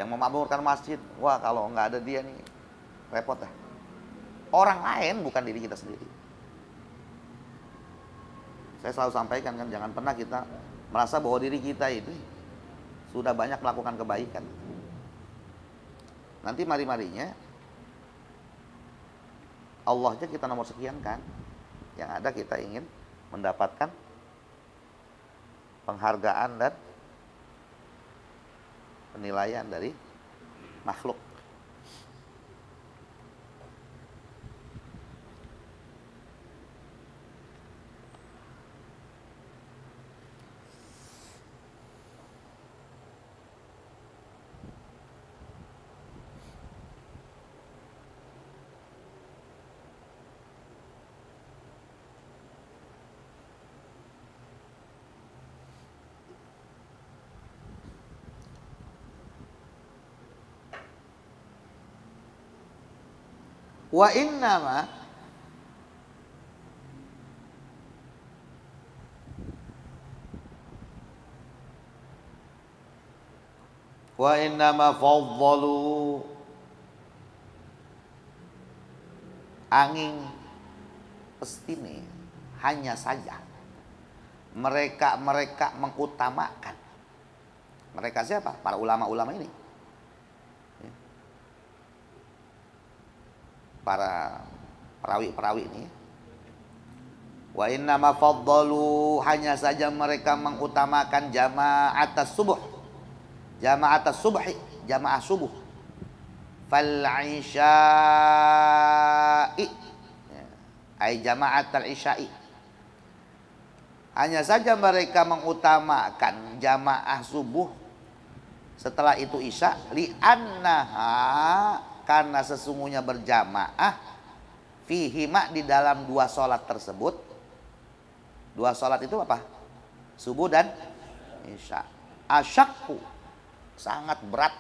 yang memakmurkan masjid. Wah kalau nggak ada dia nih repot dah. Orang lain bukan diri kita sendiri. Saya selalu sampaikan kan, jangan pernah kita merasa bahwa diri kita itu sudah banyak melakukan kebaikan. Nanti mari-marinya Allahnya kita nomor sekian kan. Yang ada kita ingin mendapatkan penghargaan dan penilaian dari makhluk. Wa innama faddalu angin pestine hanya saja mereka mengutamakan. Mereka siapa? Para ulama-ulama ini. Para perawi-perawi ini. Wa innama faddalu hanya saja mereka mengutamakan jama'atas subuh. Jama'atas subhi, jamaah subuh. Fal isya'i. Ai jama'atul isya'i. Hanya saja mereka mengutamakan jamaah subuh setelah itu isya li'annaha karena sesungguhnya berjamaah fihima di dalam dua sholat tersebut. Dua sholat itu apa? Subuh dan isya. Asyakku sangat berat.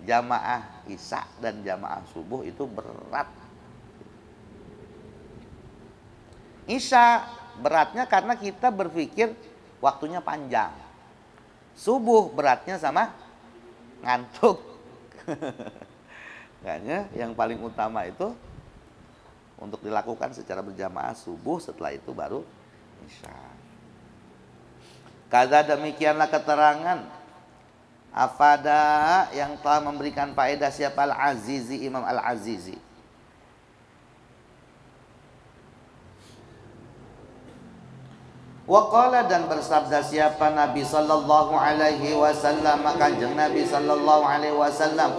Jamaah isya dan jamaah subuh itu berat. Isya beratnya karena kita berpikir waktunya panjang. Subuh beratnya sama ngantuk. Makanya yang paling utama itu untuk dilakukan secara berjamaah subuh, setelah itu baru isya. Kada demikianlah keterangan afada yang telah memberikan faedah siapa Al-Azizi, Imam Al-Azizi. Waqala dan bersabda siapa Nabi sallallahu alaihi wasallam, kanjeng Nabi sallallahu alaihi wasallam,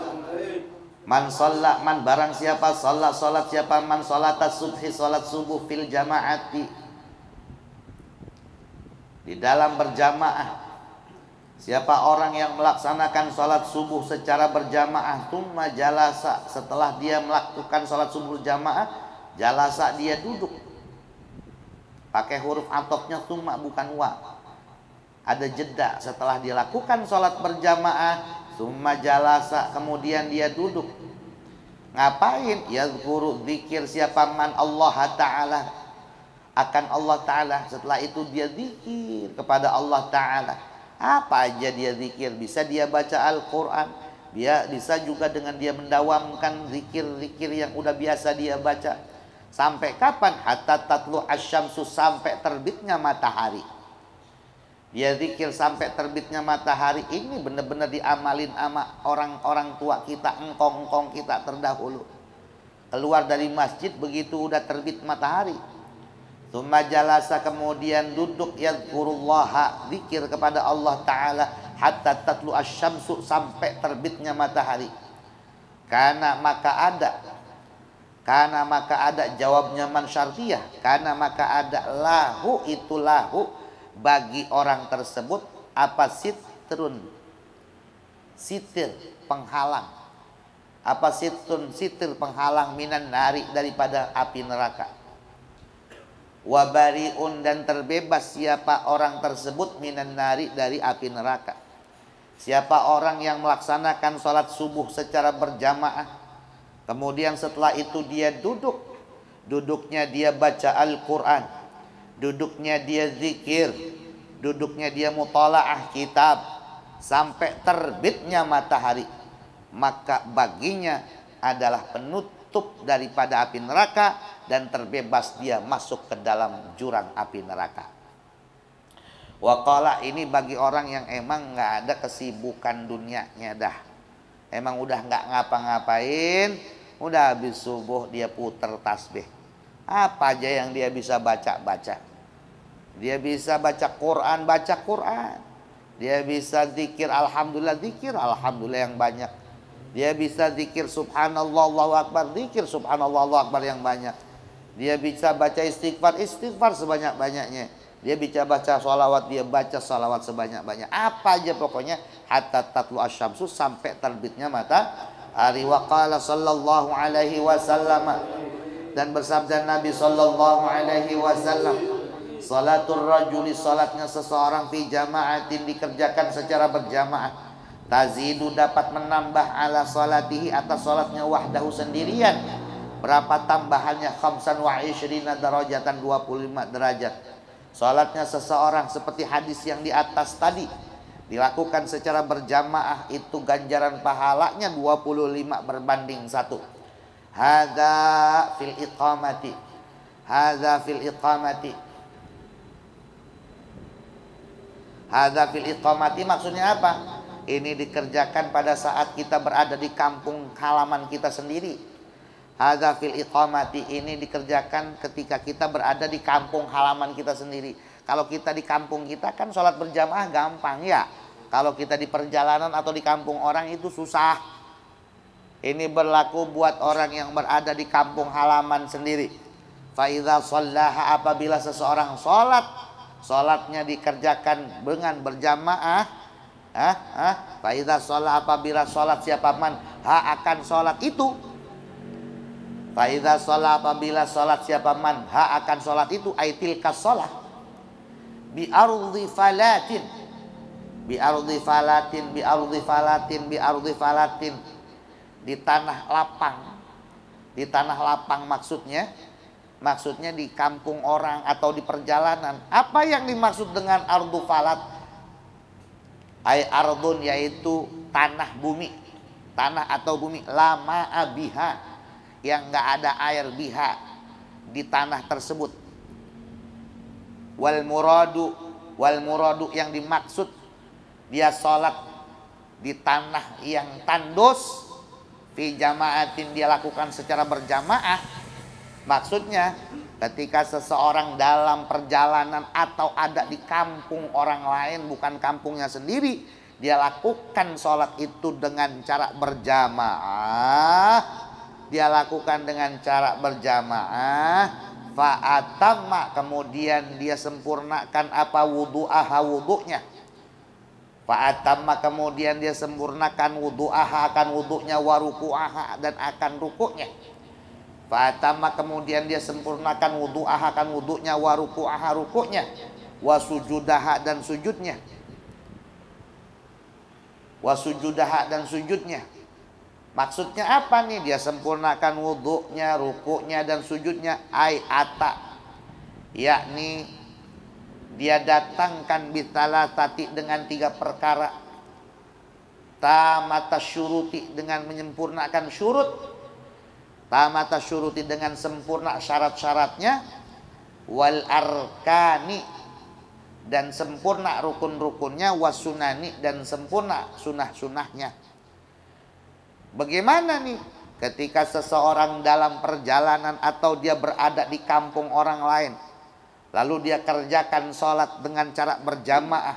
man shalla man barang siapa salat siapa man salatas subhi salat subuh fil jamaati di dalam berjamaah. Siapa orang yang melaksanakan salat subuh secara berjamaah tsumma jalasa setelah dia melakukan salat subuh jamaah jalasa dia duduk. Pakai huruf atofnya summa bukan wa. Ada jeda setelah dia lakukan sholat berjamaah. Summa jalasa kemudian dia duduk. Ngapain? Yazkuru zikir siapa man Allah Ta'ala. Akan Allah Ta'ala. Setelah itu dia zikir kepada Allah Ta'ala. Apa aja dia zikir. Bisa dia baca Al-Quran. Bisa juga dengan dia mendawamkan zikir-zikir yang udah biasa dia baca. Sampai kapan? Hatta tatlu asyamsu sampai terbitnya matahari. Dia zikir sampai terbitnya matahari. Ini benar-benar diamalin sama orang-orang tua kita, engkong-engkong kita terdahulu. Keluar dari masjid begitu udah terbit matahari. Tsumma jalasa kemudian duduk yadhkurullaha zikir kepada Allah Ta'ala hatta tatlu asyamsu sampai terbitnya matahari. Karena maka ada jawabnya man syartiyah. Karena maka ada lahu itu lahu bagi orang tersebut apa sitrun sitir penghalang. Apa sitrun sitir penghalang minan nari daripada api neraka. Wabariun dan terbebas siapa orang tersebut minan nari dari api neraka. Siapa orang yang melaksanakan sholat subuh secara berjamaah. Kemudian setelah itu dia duduk. Duduknya dia baca Al-Quran. Duduknya dia zikir. Duduknya dia mutalaah kitab. Sampai terbitnya matahari. Maka baginya adalah tertutup daripada api neraka dan terbebas dia masuk ke dalam jurang api neraka. Waqala ini bagi orang yang emang nggak ada kesibukan dunianya dah. Emang udah nggak ngapa-ngapain, udah habis subuh dia puter tasbih. Apa aja yang dia bisa baca-baca. Dia bisa baca Quran, baca Quran. Dia bisa zikir alhamdulillah yang banyak. Dia bisa zikir subhanallah Allahu akbar, zikir subhanallah Allahu akbar yang banyak. Dia bisa baca istighfar sebanyak-banyaknya. Dia bisa baca sholawat, dia baca sholawat sebanyak-banyak. Apa aja pokoknya hatta tatlu asyamsu, sampai terbitnya matahari. Wa qala sallallahu alaihi wasallam, dan bersabda Nabi sallallahu alaihi wasallam, salatul rajuli, salatnya seseorang fi jama'atin, dikerjakan secara berjamaah, tazidu dapat menambah ala salatihi, atas salatnya wahdahu sendirian. Berapa tambahannya? Khamsan wa ishrina darajatan, 25 derajat. Salatnya seseorang seperti hadis yang di atas tadi, dilakukan secara berjamaah, itu ganjaran pahalanya 25 berbanding 1. Hadza fil iqamati. Hadza fil iqamati. Hadza fil iqamati maksudnya apa? Ini dikerjakan pada saat kita berada di kampung halaman kita sendiri. Hadza fil iqamati, ini dikerjakan ketika kita berada di kampung halaman kita sendiri. Kalau kita di kampung kita kan sholat berjamaah gampang ya. Kalau kita di perjalanan atau di kampung orang itu susah. Ini berlaku buat orang yang berada di kampung halaman sendiri. Fa idza shallaha, apabila seseorang sholatnya dikerjakan dengan berjamaah. Fa idza shalla, apabila sholat siapa man akan sholat itu. Faiza sholat, apabila sholat siapa man akan sholat itu, aitilka sholat bi ardi falatin, bi ardi falatin, bi ardi falatin, bi ardi falatin, di tanah lapang. Di tanah lapang maksudnya di kampung orang atau di perjalanan. Apa yang dimaksud dengan ardu falat? Ai ardun, yaitu tanah bumi, tanah atau bumi, lama abiha, yang nggak ada air biha di tanah tersebut. Wal muradu yang dimaksud dia sholat di tanah yang tandus, fi jama'atin, dia lakukan secara berjamaah. Maksudnya ketika seseorang dalam perjalanan atau ada di kampung orang lain, bukan kampungnya sendiri, dia lakukan sholat itu dengan cara berjamaah. Dia lakukan dengan cara berjamaah. Fa'atamma, kemudian dia sempurnakan apa? Wudu'aha, wudu'nya. Fa'atamma, kemudian dia sempurnakan wudu'aha, akan wudu'nya, waruku'aha, dan akan rukuknya. Fa'atamma, kemudian dia sempurnakan wudu'aha, akan wudu'nya, waruku'aha, rukuknya, wasujudaha, dan sujudnya. Wasujudaha, dan sujudnya. Maksudnya apa nih? Dia sempurnakan wudhunya, rukuknya, dan sujudnya. Ata, yakni dia datangkan bitalatati, dengan 3 perkara. Tamata syuruti, dengan menyempurnakan syurut. Tamata syuruti, dengan sempurna syarat-syaratnya. Wal arkani, dan sempurna rukun-rukunnya. Wasunani, dan sempurna sunah-sunahnya. Bagaimana nih ketika seseorang dalam perjalanan atau dia berada di kampung orang lain, lalu dia kerjakan sholat dengan cara berjamaah.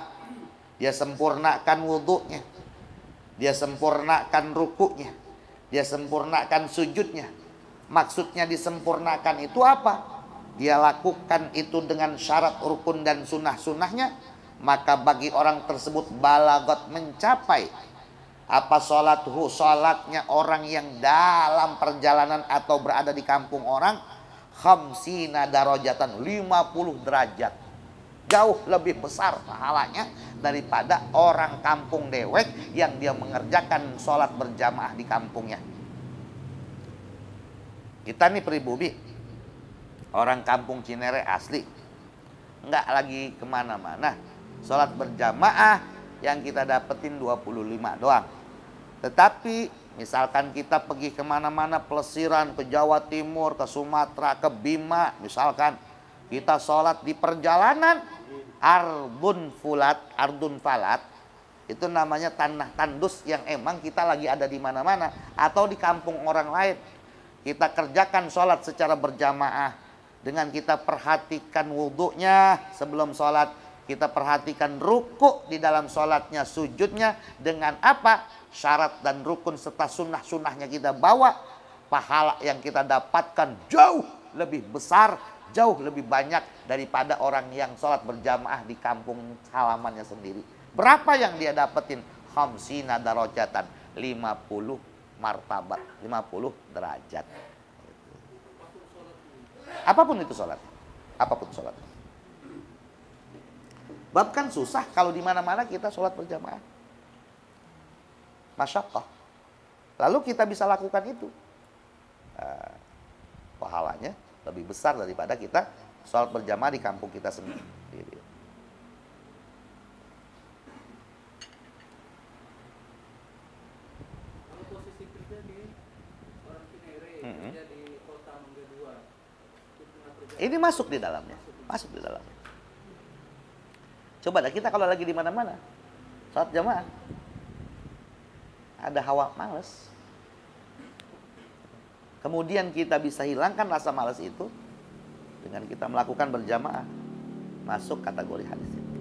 Dia sempurnakan wudhunya, dia sempurnakan rukuknya, dia sempurnakan sujudnya. Maksudnya disempurnakan itu apa? Dia lakukan itu dengan syarat rukun dan sunnah-sunnahnya. Maka bagi orang tersebut balagot, mencapai apa? Sholatnya orang yang dalam perjalanan atau berada di kampung orang, khamsina darajatan, 50 derajat. Jauh lebih besar pahalanya daripada orang kampung dewek yang dia mengerjakan sholat berjamaah di kampungnya. Kita nih pribumi, orang kampung Cinere asli, nggak lagi kemana-mana. Sholat berjamaah yang kita dapetin 25 doang. Tetapi Misalkan kita pergi kemana-mana pelesiran ke Jawa Timur, ke Sumatera, ke Bima. Misalkan kita sholat di perjalanan ardun falat. Itu namanya tanah tandus yang emang kita lagi ada di mana-mana. Atau di kampung orang lain. Kita kerjakan sholat secara berjamaah. Dengan kita perhatikan wudhunya sebelum sholat. Kita perhatikan ruku di dalam sholatnya, sujudnya. Dengan apa? Syarat dan rukun serta sunnah-sunnahnya kita bawa. Pahala yang kita dapatkan jauh lebih besar, jauh lebih banyak daripada orang yang sholat berjamaah di kampung halamannya sendiri. Berapa yang dia dapetin? Khamsina darajatan, 50 martabat, 50 derajat. Apapun itu sholat. Apapun sholat. Bahkan susah kalau di mana-mana kita sholat berjamaah. Masyaqqah. Lalu kita bisa lakukan itu. Pahalanya lebih besar daripada kita sholat berjamaah di kampung kita sendiri. Kalau posisi kerja di orang Cinere, kerja di kota Mangga 2. Ini masuk di dalamnya. Masuk di dalamnya. Coba dah kita kalau lagi di mana-mana sholat jamaah. Ada hawa malas. Kemudian kita bisa hilangkan rasa malas itu dengan kita melakukan berjamaah. Masuk kategori hadis ini.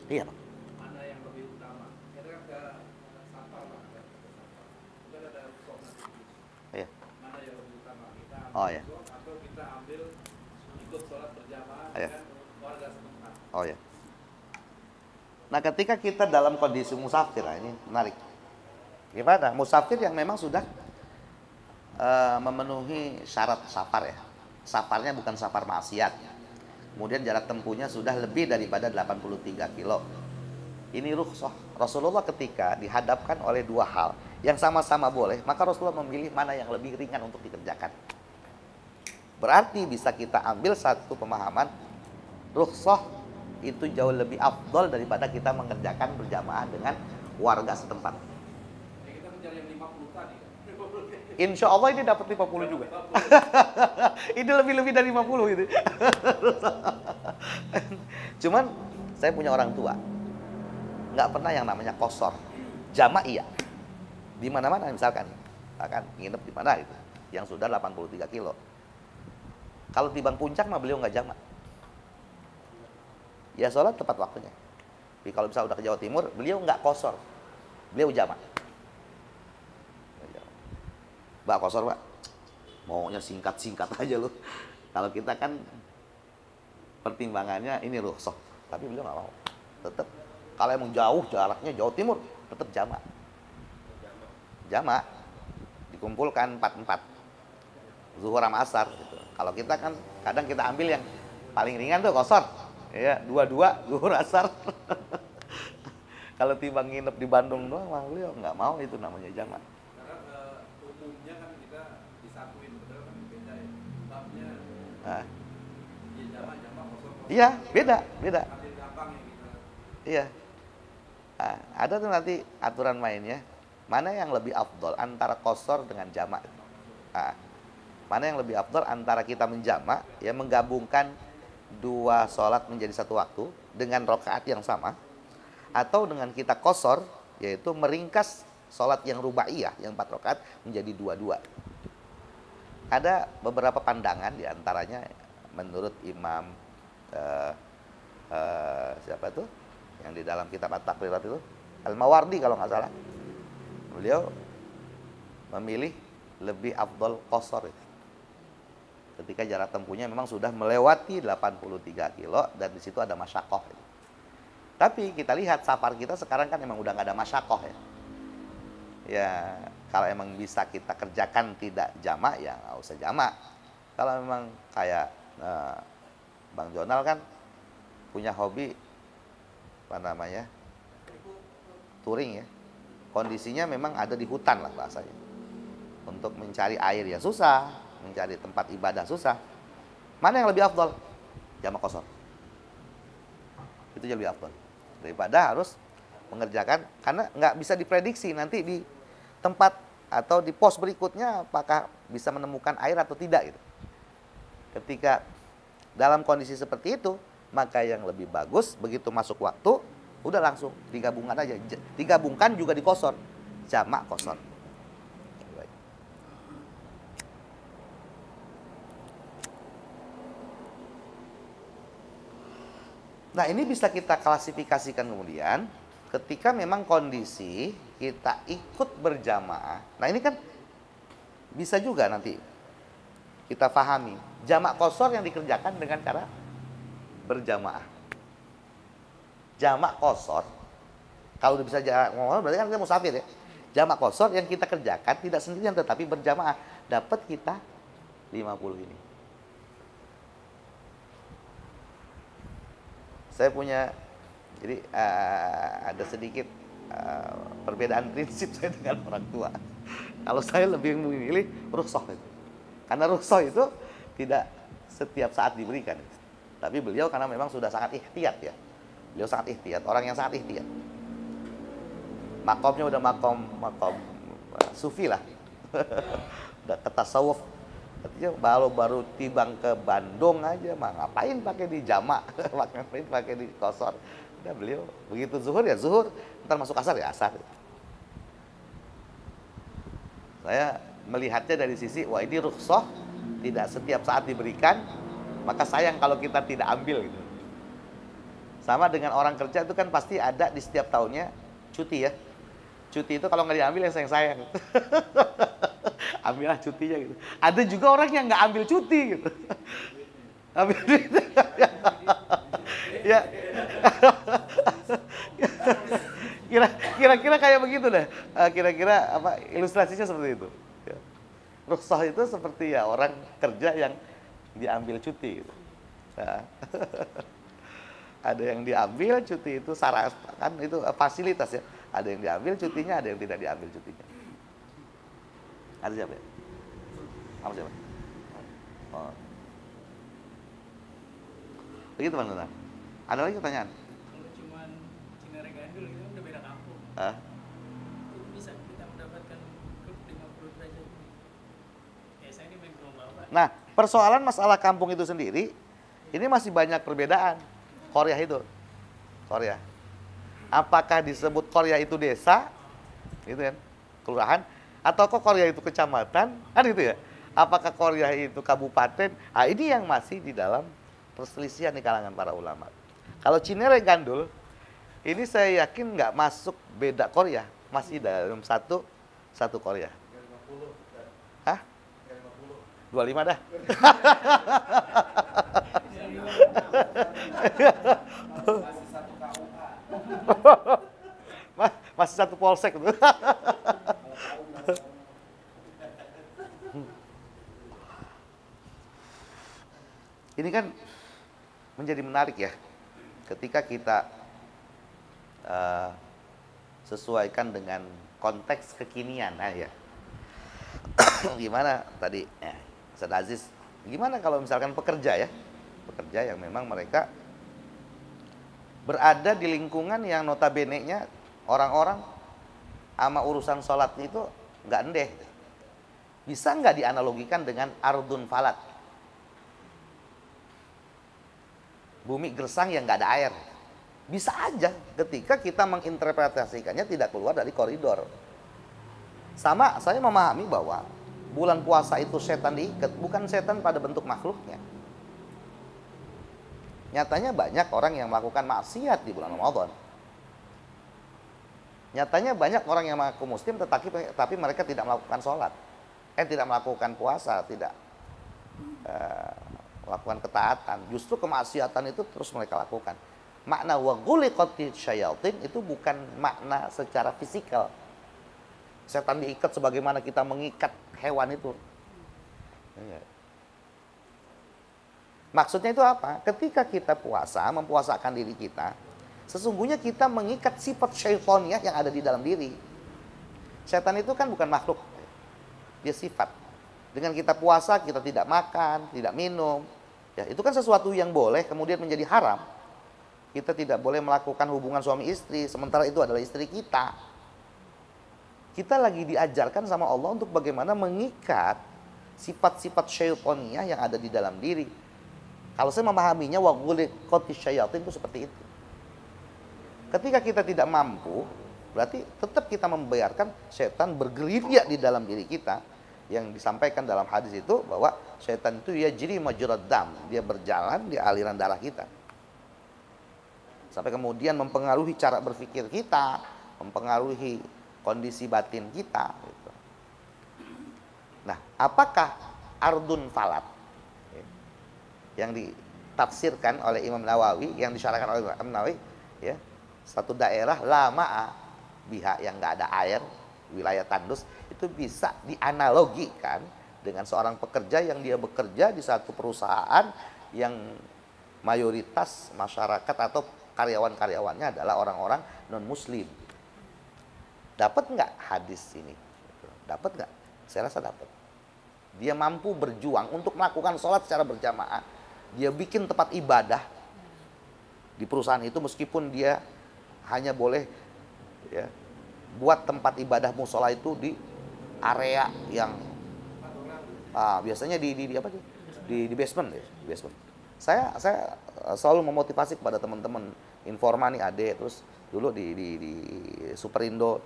Iya, Pak. Mana yang lebih utama? Kita kan ke safar, Pak. Kita ada rukhsah nanti. Iya. Mana yang lebih utama? Kita Oh, iya. rukhsah atau kita ambil ikut sholat berjamaah Iya. dengan warga setempat. Oh ya. Nah, ketika kita dalam kondisi musafir, nah ini menarik. Gimana? Musafir yang memang sudah memenuhi syarat safar ya. Safarnya bukan safar maksiat. Kemudian jarak tempuhnya sudah lebih daripada 83 kilo. Ini rukhsah. Rasulullah ketika dihadapkan oleh dua hal yang sama-sama boleh, maka Rasulullah memilih mana yang lebih ringan untuk dikerjakan. Berarti bisa kita ambil satu pemahaman rukhsah itu jauh lebih afdol daripada kita mengerjakan berjamaah dengan warga setempat. Ya, kita mencari yang 50 tadi. Insya Allah ini dapat 50 juga. Ini lebih-lebih dari 50 gitu. Cuman saya punya orang tua, nggak pernah yang namanya kosor. Jamaah iya. Di mana-mana misalkan nginep di mana itu, yang sudah 83 kilo. Kalau timbang puncak mah beliau nggak jamaah. Ya sholat tepat waktunya. Tapi kalau misalnya udah ke Jawa Timur, beliau nggak kosor, beliau jamaah. Mbak kosor, Pak. Maunya singkat-singkat aja loh. Kalau kita kan pertimbangannya ini rukhsah, tapi beliau nggak mau. Tetap kalau emang jauh jaraknya Jawa Timur, tetap jamaah. Jamaah dikumpulkan 4-4. Zuhur sama asar gitu. Kalau kita kan kadang kita ambil yang paling ringan tuh kosor. Ya, 2-2 zuhur asar. Kalau timbang nginep di Bandung doang, beliau nggak mau, itu namanya jamaah. Karena umumnya kan kita disatuin, betul kan beda ya. Babnya Nah, ya jamaah kosong. iya, beda. Ambil gampang ya kita. Iya. Nah, ada tuh nanti aturan mainnya. Mana yang lebih afdol antara kosor dengan jamak? Nah, mana yang lebih afdol antara kita menjamak, ya menggabungkan dua sholat menjadi satu waktu dengan rakaat yang sama, atau dengan kita kosor, yaitu meringkas sholat yang rubaiyah yang 4 rakaat menjadi 2-2. Ada beberapa pandangan diantaranya menurut Imam siapa tuh yang di dalam kitab At-Taqrirat itu, Al-Mawardi kalau nggak salah, beliau memilih lebih afdol kosor itu. Ketika jarak tempuhnya memang sudah melewati 83 kilo dan di situ ada masyakoh. Tapi kita lihat safar kita sekarang kan memang udah nggak ada masyakoh ya. Ya kalau emang bisa kita kerjakan tidak jamak ya nggak usah jamak. Kalau memang kayak Bang Jonal kan punya hobi apa namanya touring ya. Kondisinya memang ada di hutan lah bahasanya. Untuk mencari air ya susah, mencari tempat ibadah susah. Mana yang lebih afdol? Jamak kosor. Itu yang lebih afdol. Daripada harus mengerjakan, karena nggak bisa diprediksi nanti di tempat atau di pos berikutnya apakah bisa menemukan air atau tidak gitu. Ketika dalam kondisi seperti itu, maka yang lebih bagus begitu masuk waktu udah langsung digabungkan aja, digabungkan juga di qasar, jamak qasar. Nah, ini bisa kita klasifikasikan kemudian ketika memang kondisi kita ikut berjamaah. Nah, ini kan bisa juga nanti kita pahami. Jamak qasar yang dikerjakan dengan cara berjamaah. Jamak qasar, kalau udah bisa jamak qasar berarti kan kita musafir ya. Jamak qasar yang kita kerjakan tidak sendirian tetapi berjamaah. Dapat kita 50 ini. Saya punya, jadi ada sedikit perbedaan prinsip saya dengan orang tua. Kalau saya lebih memilih rukhsah itu. Karena rukhsah itu tidak setiap saat diberikan. Tapi beliau karena memang sudah sangat ihtiyat ya. Beliau sangat ihtiyat, orang yang sangat ihtiyat. Makomnya udah makom sufi lah. Udah ke tasawuf. Artinya baru tibang ke Bandung aja mah ngapain pakai di jamak, ngapain pakai di qasar. Udah beliau begitu zuhur ya zuhur, ntar masuk asar ya asar. Saya melihatnya dari sisi wah ini rukhsah tidak setiap saat diberikan, maka sayang kalau kita tidak ambil gitu. Sama dengan orang kerja itu kan pasti ada di setiap tahunnya cuti ya. Cuti itu kalau nggak diambil yang sayang-sayang. Ambillah cutinya gitu. Ada juga orang yang nggak ambil cuti gitu. Ambil duit. Ya. Kira-kira kayak begitu deh. Kira-kira apa ilustrasinya seperti itu. Ya. Rukhsah itu seperti ya orang kerja yang diambil cuti gitu. Nah. Ada yang diambil cuti itu syarat kan itu fasilitas ya. Ada yang diambil cutinya, ada yang tidak diambil cutinya. Ada siapa ya? Kamu siapa? Oh. Begitu teman-teman. Ada lagi pertanyaan? Kalau cuma Cinere Gandul itu udah beda kampung. Itu bisa kita mendapatkan klub 50 derajat. Ya saya ini main gelombang Pak. Nah, persoalan masalah kampung itu sendiri, ini masih banyak perbedaan. Korea itu. Korea. Apakah disebut Korea itu desa? Gitu kan? Kelurahan? Atau kok Korea itu kecamatan? Kan gitu ya? Apakah Korea itu kabupaten? Nah, ini yang masih di dalam perselisihan di kalangan para ulama. Kalau Cinere Gandul, ini saya yakin nggak masuk beda Korea. Masih dalam satu Korea. 50. Hah? 25 dah. Masih satu KUA. Masih satu polsek tuh. Ini kan menjadi menarik ya, ketika kita sesuaikan dengan konteks kekinian, nah ya. Gimana tadi, Ustaz Aziz, gimana kalau misalkan pekerja ya, pekerja yang memang mereka berada di lingkungan yang notabene-nya orang-orang sama urusan sholatnya itu nggak endeh. Bisa nggak dianalogikan dengan ardun falat? Bumi gersang yang nggak ada air. Bisa aja ketika kita menginterpretasikannya tidak keluar dari koridor. Sama, saya memahami bahwa bulan puasa itu setan diikat, bukan setan pada bentuk makhluknya. Nyatanya banyak orang yang melakukan maksiat di bulan Ramadan. Nyatanya banyak orang yang mengaku muslim tapi mereka tidak melakukan sholat. Tidak melakukan puasa, tidak melakukan ketaatan. Justru kemaksiatan itu terus mereka lakukan. Makna wa ghuliqatis syayatin itu bukan makna secara fisikal. Setan diikat sebagaimana kita mengikat hewan itu. Maksudnya itu apa? Ketika kita puasa, mempuasakan diri kita, sesungguhnya kita mengikat sifat syaitaniyah yang ada di dalam diri. Setan itu kan bukan makhluk. Dia sifat. Dengan kita puasa, kita tidak makan, tidak minum. Ya, itu kan sesuatu yang boleh kemudian menjadi haram. Kita tidak boleh melakukan hubungan suami istri, sementara itu adalah istri kita. Kita lagi diajarkan sama Allah untuk bagaimana mengikat sifat-sifat syaitaniyah yang ada di dalam diri. Kalau saya memahaminya, wa ghuliqatis syayatin itu seperti itu. Ketika kita tidak mampu, berarti tetap kita membiarkan setan bergerilya di dalam diri kita. Yang disampaikan dalam hadis itu bahwa setan itu yajri majrad dam, dia berjalan di aliran darah kita. Sampai kemudian mempengaruhi cara berpikir kita, mempengaruhi kondisi batin kita. Gitu. Nah, apakah ardun falat yang ditafsirkan oleh Imam Nawawi, yang disyarahkan oleh Imam Nawawi, ya, satu daerah lama biha yang nggak ada air, wilayah tandus, itu bisa dianalogikan dengan seorang pekerja yang dia bekerja di satu perusahaan yang mayoritas masyarakat atau karyawan-karyawannya adalah orang-orang non-muslim. Dapat nggak hadis ini? Dapat nggak? Saya rasa dapat. Dia mampu berjuang untuk melakukan sholat secara berjamaah. Dia bikin tempat ibadah di perusahaan itu, meskipun dia hanya boleh ya, buat tempat ibadah musola itu di area yang biasanya di basement, ya, di basement. Saya selalu memotivasi kepada teman-teman Informa nih, Ade, terus dulu di Superindo,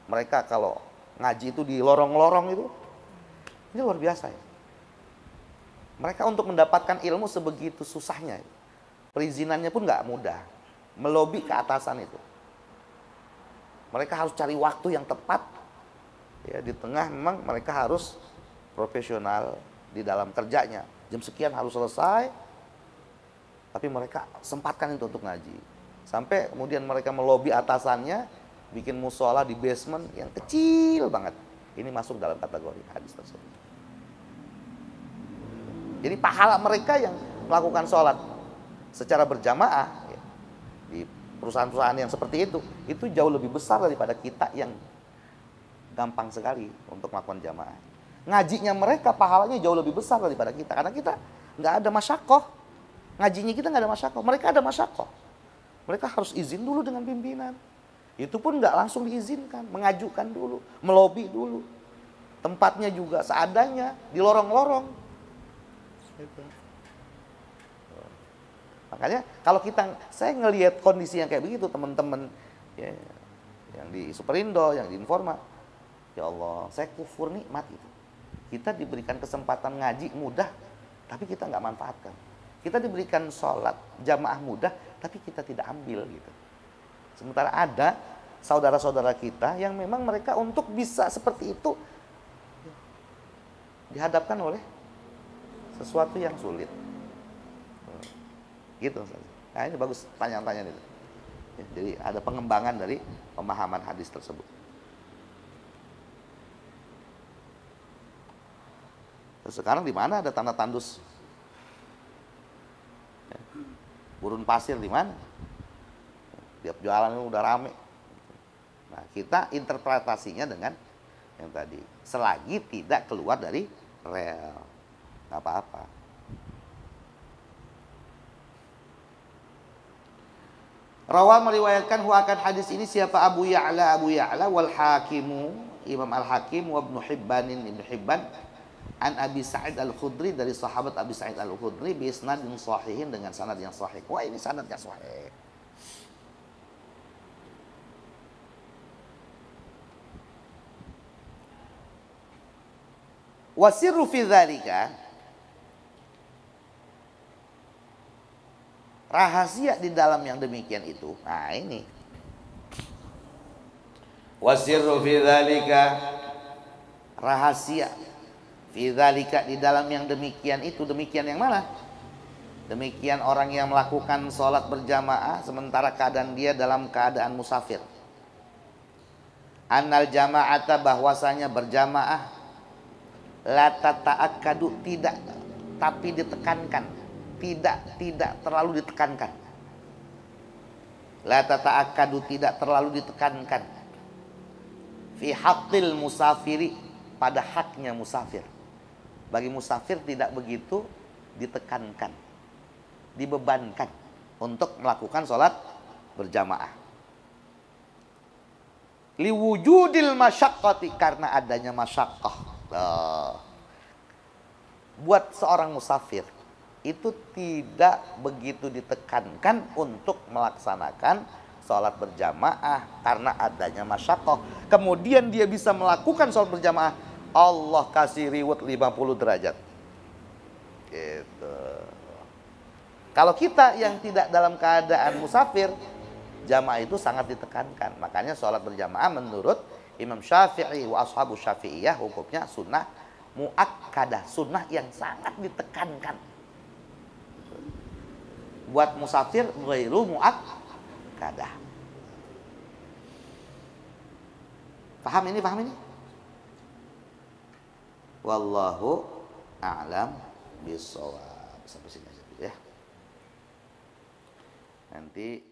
mereka kalau ngaji itu di lorong-lorong itu, ini luar biasa ya. Mereka untuk mendapatkan ilmu sebegitu susahnya, perizinannya pun nggak mudah, melobi ke atasan itu. Mereka harus cari waktu yang tepat, ya, di tengah memang mereka harus profesional di dalam kerjanya. Jam sekian harus selesai, tapi mereka sempatkan itu untuk ngaji. Sampai kemudian mereka melobi atasannya, bikin musola di basement yang kecil banget. Ini masuk dalam kategori hadis tersebut. Jadi pahala mereka yang melakukan sholat secara berjamaah ya, di perusahaan-perusahaan yang seperti itu jauh lebih besar daripada kita yang gampang sekali untuk melakukan jamaah. Ngajinya mereka pahalanya jauh lebih besar daripada kita, karena kita nggak ada masyakoh. Ngajinya kita nggak ada masyakoh, mereka ada masyakoh. Mereka harus izin dulu dengan pimpinan. Itu pun nggak langsung diizinkan, mengajukan dulu, melobi dulu. Tempatnya juga seadanya, di lorong-lorong. Makanya kalau saya ngelihat kondisi yang kayak begitu, teman-teman ya, yang di Superindo, yang di Informa, ya Allah, saya kufur nikmat itu. Kita diberikan kesempatan ngaji mudah, tapi kita nggak manfaatkan. Kita diberikan sholat jamaah mudah, tapi kita tidak ambil gitu. Sementara ada saudara-saudara kita yang memang mereka untuk bisa seperti itu dihadapkan oleh sesuatu yang sulit. Gitu. Nah, ini bagus pertanyaan-pertanyaan itu. Ya, jadi ada pengembangan dari pemahaman hadis tersebut. Terus sekarang di mana ada tanah tandus? Ya, gurun pasir di mana? Tiap jualan itu udah rame. Nah, kita interpretasinya dengan yang tadi, selagi tidak keluar dari rel, nggak apa-apa. Rawa meriwayatkan akan hadis ini siapa? Abu Ya'la wal Hakimu, Imam Al-Hakim wa Ibnu Hibban an Abi Sa'id Al-Khudri, dari sahabat Abi Sa'id Al-Khudri bi isnadin sahihin, dengan sanad yang sahih. Wah, ini sanadnya sahih. Wasirru fi dzalika, rahasia di dalam yang demikian itu. Nah, ini. Wasirru fi dzalika, rahasia fi dzalika, di dalam yang demikian itu. Demikian yang mana? Demikian orang yang melakukan sholat berjamaah sementara keadaan dia dalam keadaan musafir. Annal jama'ata, bahwasanya berjamaah, la tata'akkadu, tidak tapi ditekankan, tidak terlalu ditekankan. La tata'akkadu, tidak terlalu ditekankan. Fi haqqil musafiri, pada haknya musafir. Bagi musafir tidak begitu ditekankan, dibebankan. untuk melakukan sholat berjamaah. Liwujudil masyaqqati, karena adanya masyaqqah. Buat seorang musafir itu tidak begitu ditekankan untuk melaksanakan sholat berjamaah karena adanya masyaqqah. Kemudian dia bisa melakukan sholat berjamaah, Allah kasih reward 50 derajat. Gitu. Kalau kita yang tidak dalam keadaan musafir, jamaah itu sangat ditekankan. Makanya sholat berjamaah menurut Imam Syafi'i wa ashabu Syafi'iyah hukumnya sunnah muakkadah, sunnah yang sangat ditekankan. Buat musafir ghairu muakkadah. Paham ini? Wallahu a'lam bishawab. Sampai sini aja dulu ya. Nanti